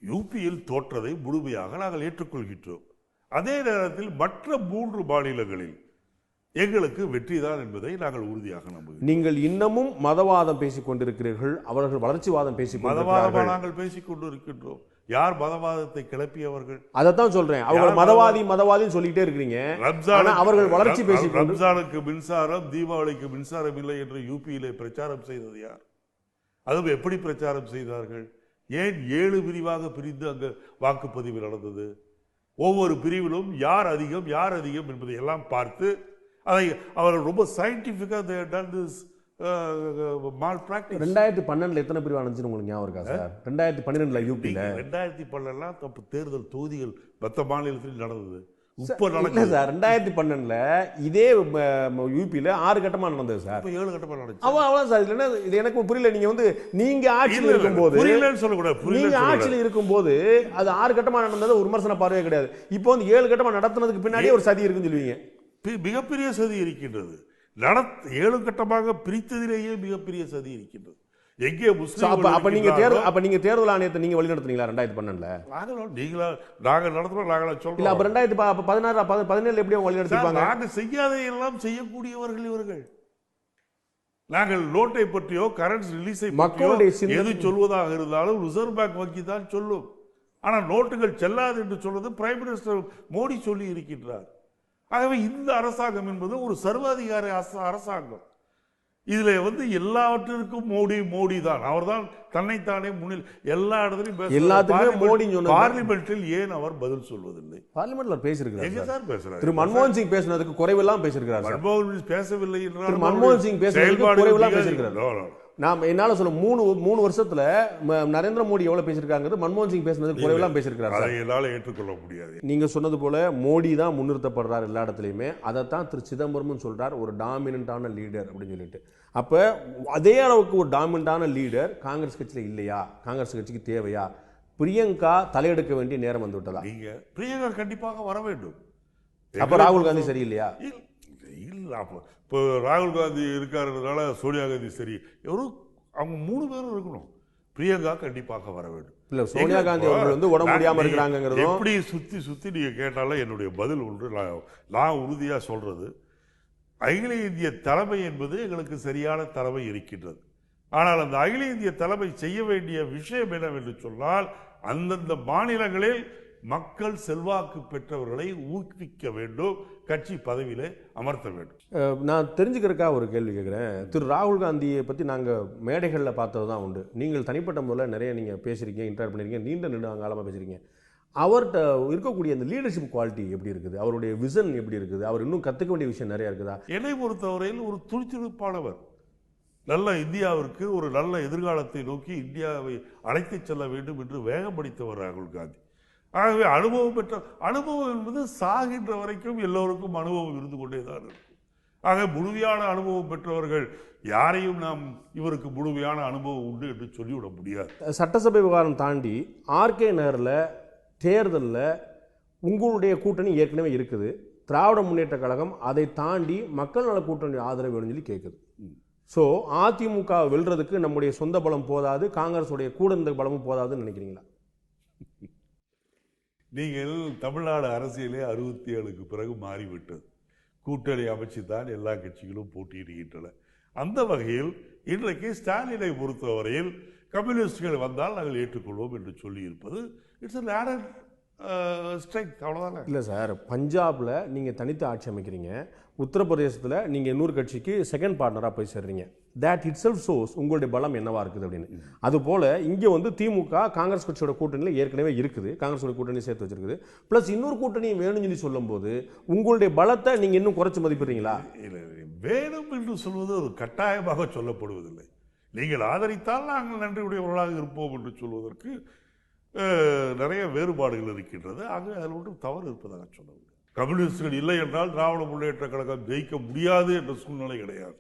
யூபியில் தோற்றதை முழுமையாக நாங்கள் ஏற்றுக்கொள்கின்றோம். அதே நேரத்தில் மற்ற 3 மாநிலங்களில் எங்களுக்கு வெற்றிதான் என்பதை நாங்கள் உறுதியாக நம்புகிறோம். நீங்கள் இன்னமும் மதவாதம் பேசிக் கொண்டிருக்கிறீர்கள், அவர்கள் வளர்ச்சிவாதம் மதவாதம் நாங்கள் பேசிக் கொண்டிருக்கின்றோம். யார் மதவாதத்தை கிளப்பியவர்கள்? அதைத்தான் சொல்றேன். அவங்க மதவாதி சொல்லிட்டே இருக்கிறீங்க. அவர்கள் வளர்ச்சி பேசி ரம்ஜானுக்கு மின்சாரம், தீபாவளிக்கு மின்சாரம் இல்லை என்று யூபியிலே பிரச்சாரம் செய்தது யார்? அதுவும் எப்படி பிரச்சாரம் செய்தார்கள்? ஏன் 7 பிரிவாக பிரிந்து அங்கு வாக்குப்பதிவு நடந்தது? ஒவ்வொரு பிரிவிலும் யார் அதிகம் என்பதை எல்லாம் பார்த்து அதை அவர்கள் ரொம்ப சயின்டிஃபிக்காக மால் பிராக்டிஸ். 2012 எத்தனை பிரிவு அனுப்பிச்சு உங்களுக்கு ஞாபகம் இருக்கா சார்? 2012 யூபியில் 2012 தப்பு தேர்தல் தொகுதிகள் மற்ற மாநிலத்தில் நடந்தது. 2012 இதே யூபியில் 6 கட்டமா நடந்தது சார். 7 கட்டமா நடந்துச்சு. அவ்வளவு சார். இல்லைன்னா இது எனக்கு புரியல. நீங்க ஆட்சியில் இருக்கும்போது, நீங்க ஆட்சியில் இருக்கும்போது அது 6 கட்டமா நடந்தது ஒரு விமர்சன பார்வையே கிடையாது. இப்போ வந்து 7 கட்டமா நடத்துனதுக்கு பின்னாடியே ஒரு சதி இருக்குன்னு சொல்லுவீங்க. மிகப்பெரிய சதி இருக்கின்றது. 7 கட்டமாக பிரித்ததிலேயே மிகப்பெரிய சதி இருக்கின்றது. எங்கே முஸ்லீம்கள் அப்ப நீங்க தேர்தல் ஆணையத்தை நீங்க வழிநடத்துனீங்களா 2012? நாங்கள் நடத்துறோம், நாங்களா இல்ல சொல்றோம். அப்ப 2016 17 எப்படி அவங்க வழிநடத்திப்பாங்க? நாங்கள் செய்யாதையெல்லாம் செய்யக்கூடியவர்கள் இவர்கள். நாங்கள் நோட்டை பற்றியோ கரன்சி ரிலீஸை பற்றியோ எது சொல்வதாக இருந்தாலும் ரிசர்வ் பேங்க் வங்கி தான் சொல்லும். ஆனால் நோட்டுகள் செல்லாது என்று சொல்வது பிரைம் மினிஸ்டர் மோடி சொல்லி இருக்கின்றார். ஆகவே இந்த அரசாங்கம் என்பது ஒரு சர்வாதிகார அரசாங்கம். இதுல எல்லாவற்றிற்கும் மோடி தான். அவர் தான் தன்னைத்தானே முன்னில் எல்லா இடத்துலையும் பார்லிமெண்டில் ஏன் அவர் பதில் சொல்வதில்லை? பார்லிமெண்ட்ல பேசியிருக்கிறார். எங்க சார் பேசுறாரு? திரு மன்மோகன் சிங் பேசினதுக்கு குறைவெல்லாம் பேசியிருக்கிறார். மன்மோகன் பேசவில்லை என்றால் மன்மோகன் சிங் பேசுறதுக்கு குறைவெல்லாம் பேசியிருக்கிறார். நாம சொல்ல 3 வருஷத்துல நரேந்திர மோடி எவ்வளவு பேசியிருக்காங்க, மன்மோகன் சிங் பேசுனதுக்கு குறைவெல்லாம் பேசியிருக்கிறார். அதை என்னால ஏற்றுக்கொள்ள முடியாது. நீங்க சொன்னது போல மோடி தான் முன்னிறுத்தப்படுறார் எல்லா இடத்துலையுமே. அதைத்தான் திரு சிதம்பரமும் சொல்றார், ஒரு டாமினண்டான லீடர் அப்படின்னு சொல்லிட்டு. அப்ப அதே அளவுக்கு ஒரு டாமினண்டான லீடர் காங்கிரஸ் கட்சியில இல்லையா? காங்கிரஸ் கட்சிக்கு தேவையா? பிரியங்கா தலையெடுக்க வேண்டிய நேரம் வந்து விட்டதா? நீங்க பிரியங்கா கண்டிப்பாக வர வேண்டும். அப்ப ராகுல் காந்தி சரியில்லையா? இல்ல, அப்போ இப்போ ராகுல் காந்தி இருக்காருனால சோனியா காந்தி சரி, அவங்க 3 பேரும் இருக்கணும். பிரியங்கா கண்டிப்பாக வர வேண்டும். இல்ல, சோனியா காந்தி அவர்கள் உடம்பு முடியாம இருக்கிறாங்க. எப்படி சுத்தி நீங்க கேட்டாலும் என்னுடைய பதில் ஒன்று, நான் உறுதியா சொல்றது, அகில இந்திய தலைமை என்பது எங்களுக்கு சரியான தலைமை இருக்கின்றது. ஆனால் அந்த அகில இந்திய தலைமை செய்ய வேண்டிய விஷயம் என்னவென்று சொன்னால், அந்தந்த மாநிலங்களில் மக்கள் செல்வாக்கு பெற்றவர்களை ஊக்குவிக்க வேண்டும், கட்சி பதவியிலே அமர்த்த வேண்டும். நான் தெரிஞ்சுக்கிறக்கா ஒரு கேள்வி கேட்குறேன். திரு ராகுல் காந்தியை பற்றி நாங்கள் மேடைகளில் பார்த்தது தான் உண்டு. நீங்கள் தனிப்பட்ட முறையில் நிறைய நீங்கள் பேசுகிறீங்க, இன்டராக்ட் பண்ணியிருக்கீங்க, நீண்ட காலமாக பேசுகிறீங்க. அவர்கிட்ட இருக்கக்கூடிய அந்த லீடர்ஷிப் குவாலிட்டி எப்படி இருக்குது? அவருடைய விஷன் எப்படி இருக்குது? அவர் இன்னும் கற்றுக்க வேண்டிய விஷயம் நிறையா இருக்குதா? என்னை பொறுத்தவரையில் ஒரு துணிச்சலுப்பானவர். நல்ல இந்தியாவிற்கு ஒரு நல்ல எதிர்காலத்தை நோக்கி இந்தியாவை அழைத்து செல்ல வேண்டும் என்று வேகம் படித்தவர் ராகுல் காந்தி. ஆகவே அனுபவம் என்பது சாகின்ற வரைக்கும் எல்லோருக்கும் அனுபவம் இருந்து கொண்டே தான் இருக்கும். ஆக முழுமையான அனுபவம் பெற்றவர்கள் யாரையும் நாம் இவருக்கு முழுமையான அனுபவம் உண்டு என்று சொல்லிவிட முடியாது. சட்டசபை விவகாரம் தாண்டி ஆர்கே நகரில் தேர்தலில் உங்களுடைய கூட்டணி ஏற்கனவே இருக்குது. திராவிட முன்னேற்ற கழகம் அதை தாண்டி மக்கள் நல கூட்டணி ஆதரவு வேணும்னு சொல்லி கேட்குது. ஸோ அதிமுக வெல்றதுக்கு நம்முடைய சொந்த பலம் போதாது, காங்கிரஸுடைய கூட இந்த பலமும் போதாதுன்னு நினைக்கிறீங்களா? நீங்கள் தமிழ்நாடு அரசியலே 67க்கு பிறகு மாறிவிட்டது. கூட்டணி அமைச்சு தான் எல்லா கட்சிகளும் போட்டியிடுகின்றன. அந்த வகையில் இன்றைக்கு ஸ்டாலினை பொறுத்தவரையில் கம்யூனிஸ்டுகள் வந்தால் நாங்கள் ஏற்றுக்கொள்வோம் என்று சொல்லி இருப்பது இட்ஸ் an added strength. அவ்வளோதானே? இல்லை சார், பஞ்சாபில் நீங்கள் தனித்து ஆட்சி அமைக்கிறீங்க, உத்தரப்பிரதேசத்தில் நீங்கள் இன்னொரு கட்சிக்கு செகண்ட் பார்ட்னராக போய் சேர்றீங்க. that itself shows உங்களுடைய பலம் என்னவா இருக்குது அப்படின்னு. அதுபோல் இங்கே திமுக காங்கிரஸ் கட்சியோட கூட்டணியில் ஏற்கனவே இருக்குது, காங்கிரஸோட கூட்டணி சேர்த்து வச்சிருக்குது. ப்ளஸ் இன்னொரு கூட்டணி வேணும்னு சொல்லி சொல்லும்போது உங்களுடைய பலத்தை நீங்கள் இன்னும் குறைச்சி மதிப்பிடுறீங்களா? இல்லை, வேணும் என்று சொல்வது ஒரு கட்டாயமாக சொல்லப்படுவதில்லை. நீங்கள் ஆதரித்தால் நாங்கள் நன்றியுடையவர்களாக இருப்போம் என்று சொல்வதற்கு நிறைய வேறுபாடுகள் இருக்கின்றது. ஆக அதில் ஒன்றும் தவறு இருப்பதாக சொல்லவில்லை. கம்யூனிஸ்டுகள் இல்லை என்றால் திராவிட முன்னேற்ற கழகம் ஜெயிக்க முடியாது என்ற சூழ்நிலை கிடையாது.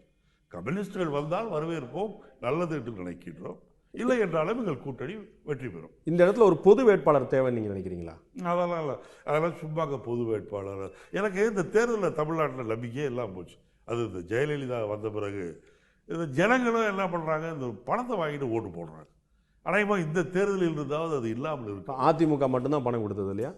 கம்யூனிஸ்டுகள் வந்தால் வரவேற்போம், நல்லது என்று நினைக்கின்றோம். இல்லை என்றாலும் எங்கள் கூட்டணி வெற்றி பெறும். இந்த இடத்துல ஒரு பொது வேட்பாளர் தேவைன்னு நீங்கள் நினைக்கிறீங்களா? அதெல்லாம் இல்லை, அதெல்லாம் சும்மாங்க பொது வேட்பாளர். எனக்கு இந்த தேர்தலில் தமிழ்நாட்டில் நம்பிக்கையே எல்லாம் போச்சு. அது இந்த ஜெயலலிதா வந்த பிறகு இந்த ஜனங்களும் என்ன பண்ணுறாங்க, இந்த பணத்தை வாங்கிட்டு ஓட்டு போடுறாங்க. ஆனால் இந்த தேர்தலில் இருந்தாவது அது இல்லாமல் இருக்கு. அதிமுக மட்டும்தான் பணம் கொடுத்தது இல்லையா?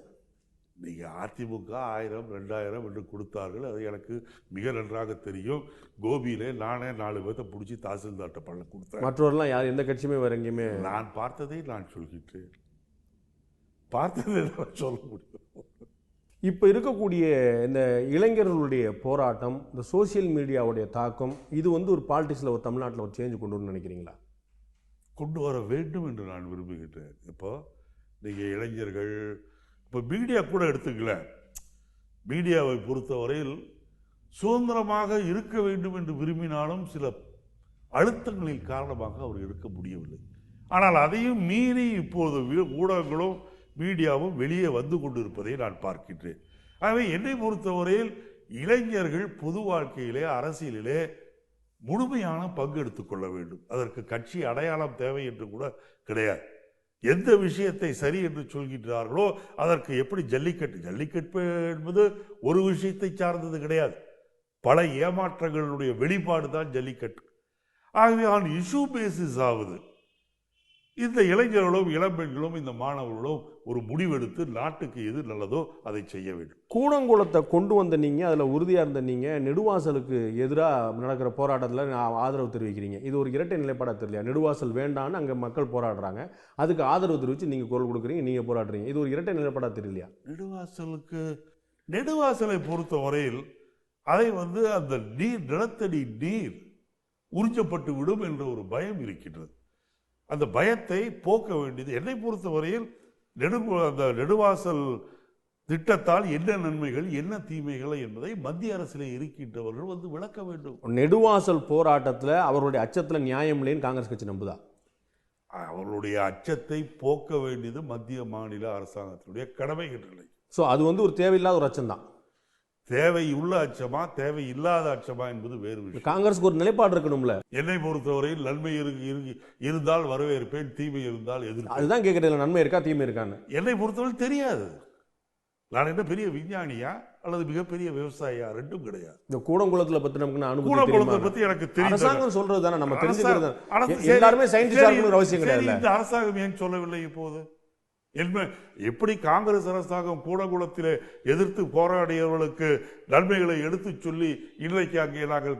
நீங்கள் அதிமுக 1000 2000 என்று கொடுத்தார்கள், அது எனக்கு மிக நன்றாக தெரியும். கோபியிலே நானே 4 பேர்த்த பிடிச்சி தாசில்தார்ட்ட பணம் கொடுத்தேன். மற்றவர்கள்லாம் யார் எந்த கட்சியுமே வேற எங்கேயுமே நான் பார்த்ததை நான் சொல்கின்றேன், பார்த்ததை நான் சொல்ல முடியும். இப்போ இருக்கக்கூடிய இந்த இளைஞர்களுடைய போராட்டம், இந்த சோசியல் மீடியாவுடைய தாக்கம், இது ஒரு பாலிடிக்ஸில் ஒரு தமிழ்நாட்டில் ஒரு சேஞ்ச் கொண்டு வரணும்னு நினைக்கிறீங்களா? கொண்டு வர வேண்டும் என்று நான் விரும்புகின்றேன். இப்போ நீங்கள் இளைஞர்கள், இப்போ மீடியா கூட எடுத்துக்கல, மீடியாவை பொறுத்தவரையில் சுதந்திரமாக இருக்க வேண்டும் என்று விரும்பினாலும் சில அழுத்தங்களின் காரணமாக அவர் இருக்க முடியவில்லை. ஆனால் அதையும் மீறி இப்போது ஊடகங்களும் மீடியாவும் வெளியே வந்து கொண்டிருப்பதை நான் பார்க்கின்றேன். ஆகவே என்னை பொறுத்தவரையில் இளைஞர்கள் பொது வாழ்க்கையிலே அரசியலிலே முழுமையான பங்கு எடுத்துக்கொள்ள வேண்டும். அதற்கு கட்சி அடையாளம் தேவை என்று கூட கிடையாது. எந்த விஷயத்தை சரி என்று சொல்கின்றார்களோ அதற்கு எப்படி ஜல்லிக்கட்டு என்பது ஒரு விஷயத்தை சார்ந்தது கிடையாது, பல ஏமாற்றங்களுடைய வெளிப்பாடு தான் ஜல்லிக்கட்டு. ஆகவே ஆன் இஷ்யூ பேசிஸ் ஆகுது. இந்த இளைஞர்களும் இளம்பெண்களும் இந்த மாணவர்களும் ஒரு முடிவெடுத்து நாட்டுக்கு எது நல்லதோ அதை செய்ய வேண்டும். கூடங்குளத்தை கொண்டு வந்த நீங்கள், அதில் உறுதியாக இருந்த நீங்கள், நெடுவாசலுக்கு எதிராக நடக்கிற போராட்டத்தில் ஆதரவு தெரிவிக்கிறீங்க. இது ஒரு இரட்டை நிலைப்பாடாக தெரியலையா? நெடுவாசல் வேண்டான்னு அங்கே மக்கள் போராடுறாங்க, அதுக்கு ஆதரவு தெரிவித்து நீங்கள் குரல் கொடுக்குறீங்க, நீங்கள் போராடுறீங்க. இது ஒரு இரட்டை நிலைப்பாடாக தெரியலையா? நெடுவாசலை பொறுத்த வரையில் அதை அந்த நீர், நிலத்தடி நீர் உறிஞ்சப்பட்டு விடும் என்ற ஒரு பயம் இருக்கின்றது. அந்த பயத்தை போக்க வேண்டியது என்னை பொறுத்தவரையில் அந்த நெடுவாசல் திட்டத்தால் என்ன நன்மைகள் என்ன தீமைகள் என்பதை மத்திய அரசிலே இருக்கின்றவர்கள் விளக்க வேண்டும். நெடுவாசல் போராட்டத்தில் அவர்களுடைய அச்சத்தில் நியாயம் இல்லைன்னு காங்கிரஸ் கட்சி நம்புதா? அவர்களுடைய அச்சத்தை போக்க வேண்டியது மத்திய மாநில அரசாங்கத்தினுடைய கடமைகள் இல்லை. ஸோ அது ஒரு தேவையில்லாத ஒரு அச்சம் தான். தேவையுள்ள அச்சமா தேவை இல்லாத அச்சமா என்பது வேறு விஷயம். காங்கிரஸுக்கு ஒரு நிலைப்பாடு இருக்கணும்ல. என்னை பொறுத்தவரையில் நன்மை இருந்தால் வரவேற்பேன், தீமை இருந்தால் எதிர்ப்பு. அதுதான் கேட்கறதுல நன்மை இருக்கா தீமை இருக்கான்னு என்னை பொறுத்தவரை தெரியாது. நான் என்ன பெரிய விஞ்ஞானியா அல்லது மிகப்பெரிய விவசாயியா? ரெண்டும் கிடையாது. இந்த கூடங்குளத்துல பத்தி நமக்கு கூடங்குளத்தை பத்தி எனக்கு தெரியும். அரசாங்கம் சொல்றது தானே நம்ம தெரிஞ்சுக்கிறது. எல்லாருமே சயின்டிஸ்டா இருக்கணும்னு அவசியம் கிடையாது. இந்த அரசாங்கம் ஏன் சொல்லவில்லை இப்போது? எப்படி காங்கிரஸ் அரசாங்கம் கூடங்குளத்திலே எதிர்த்து போராடியவர்களுக்கு நன்மைகளை எடுத்து சொல்லி இன்றைக்கு அங்கே நாங்கள்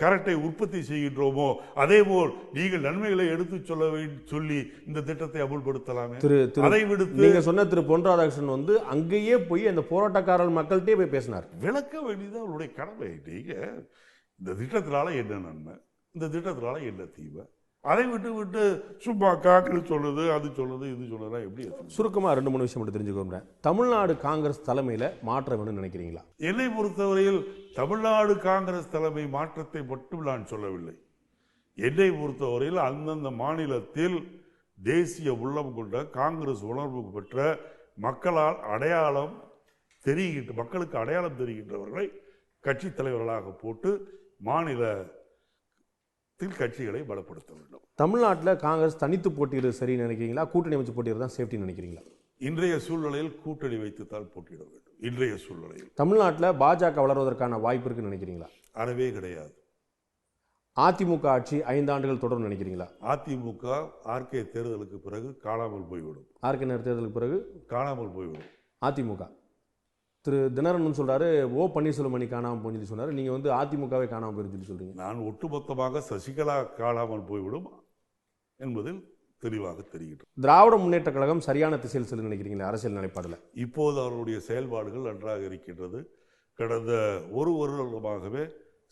கரட்டை உற்பத்தி செய்கின்றோமோ, அதே போல் நீங்கள் நன்மைகளை எடுத்து சொல்லி இந்த திட்டத்தை அமுல்படுத்தலாமே. அதை விடுத்து நீங்க சொன்ன திரு பொன் ராதாகிருஷ்ணன் அங்கேயே போய் அந்த போராட்டக்காரர் மக்கள்கிட்டே போய் பேசினார். விளக்க வேண்டியது அவருடைய கடமை. நீங்க இந்த திட்டத்தினால என்ன நன்மை, இந்த திட்டத்தினால என்ன தீமை, அதை விட்டு சும்மா காங்கிரஸ் சொல்லுது, அது சொல்லுது, இது சொல்லுதா எப்படி? சுருக்கமாக 2-3 விஷயம் மட்டும் தெரிஞ்சுக்கோங்க. தமிழ்நாடு காங்கிரஸ் தலைமையில் மாற்றம் வேணும்னு நினைக்கிறீங்களா? என்னை பொறுத்தவரையில் தமிழ்நாடு காங்கிரஸ் தலைமை மாற்றத்தை மட்டும் நான் சொல்லவில்லை. என்னை பொறுத்தவரையில் அந்தந்த மாநிலத்தில் தேசிய உள்ளம் கொண்ட காங்கிரஸ் உணர்வு பெற்ற மக்களால் மக்களுக்கு அடையாளம் தெரிகின்றவர்களை கட்சி தலைவர்களாக போட்டு மாநில கட்சிகளை பலப்படுத்த வேண்டும். தமிழ்நாட்டில் காங்கிரஸ் தனித்து போட்டியிடுறது சரி நினைக்கிறீங்களா, கூட்டணி வச்சு போட்டியிடுறது தான் சேஃப்டி நினைக்கிறீங்களா? இன்றைய சூழ்நிலையில் கூட்டணி வைத்துத்தான் போட்டியிட வேண்டும். இன்றைய சூழ்நிலையில் தமிழ்நாட்டில் பாஜக வளர்வதற்கான வாய்ப்பு இருக்குன்னு நினைக்கிறீங்களா? அறவே கிடையாது. அதிமுக ஆட்சி 5 ஆண்டுகள் தொடரும் நினைக்கிறீங்களா? அதிமுக ஆர்கே தேர்தலுக்கு பிறகு காணாமல் போய்விடும். ஆர்கே தேர்தலுக்கு பிறகு காணாமல் போய்விடும். அதிமுக திரு தினரன் சொல்றாரு, ஓ பன்னீர்செல்வம் அணி காணாமல் போய் சொன்னாரு. நீங்க அதிமுகவை காணாமல் போய் சொல்லி சொல்றீங்க. நான் ஒட்டுமொத்தமாக சசிகலா காணாமல் போய்விடும் என்பதில் தெளிவாக தெரிகிறது. திராவிட முன்னேற்ற கழகம் சரியான திசையில் செல்ல நினைக்கிறீங்களா அரசியல் நிலைப்பாடுல? இப்போது அவருடைய செயல்பாடுகள் நன்றாக இருக்கின்றது. கடந்த ஒரு வருடமாகவே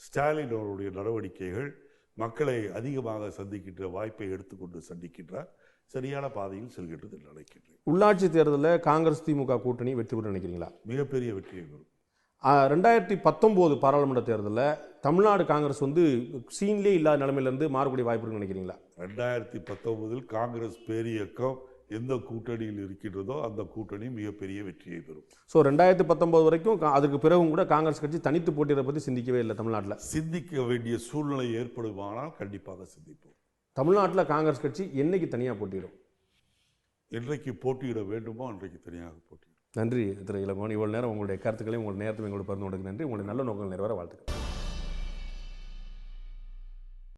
ஸ்டாலின் அவருடைய நடவடிக்கைகள் மக்களை அதிகமாக சந்திக்கின்ற வாய்ப்பை எடுத்துக்கொண்டு சந்திக்கின்றார். சரியான பாதையில் செல்கின்றது என்று நினைக்கின்றேன். உள்ளாட்சி தேர்தலில் காங்கிரஸ் திமுக கூட்டணி வெற்றி பெறும் நினைக்கிறீங்களா? மிகப்பெரிய வெற்றியை பெறும். 2019 பாராளுமன்ற தேர்தலில் தமிழ்நாடு காங்கிரஸ் சீன்லே இல்லாத நிலைமையிலிருந்து மாறக்கூடிய வாய்ப்பு இருக்குன்னு நினைக்கிறீங்களா? 2019 காங்கிரஸ் பேரியக்கம் எந்த கூட்டணியில் இருக்கின்றதோ அந்த கூட்டணி மிகப்பெரிய வெற்றியை பெறும். ஸோ 2019 வரைக்கும் அதுக்கு பிறகும் கூட காங்கிரஸ் கட்சி தனித்து போட்டியிட பற்றி சிந்திக்கவே இல்லை. தமிழ்நாட்டில் சிந்திக்க வேண்டிய சூழ்நிலை ஏற்படுமானால் கண்டிப்பாக சிந்திப்போம். தமிழ்நாட்டில் காங்கிரஸ் கட்சி என்னைக்கு தனியாக போட்டியிடும்? என்றைக்கு போட்டியிட வேண்டுமோ அன்றைக்கு தனியாக போட்டியிடும். நன்றி திரு இளங்கோவன். இவ்வளவு நேரம் உங்களுடைய கருத்துக்களையும் உங்களுடைய நேரத்தையும் எங்களோட பகிர்ந்து கொண்டதுக்கு நன்றி. உங்களுடைய நல்ல நோக்கங்கள் நிறைவேற வாழ்த்துக்கள்.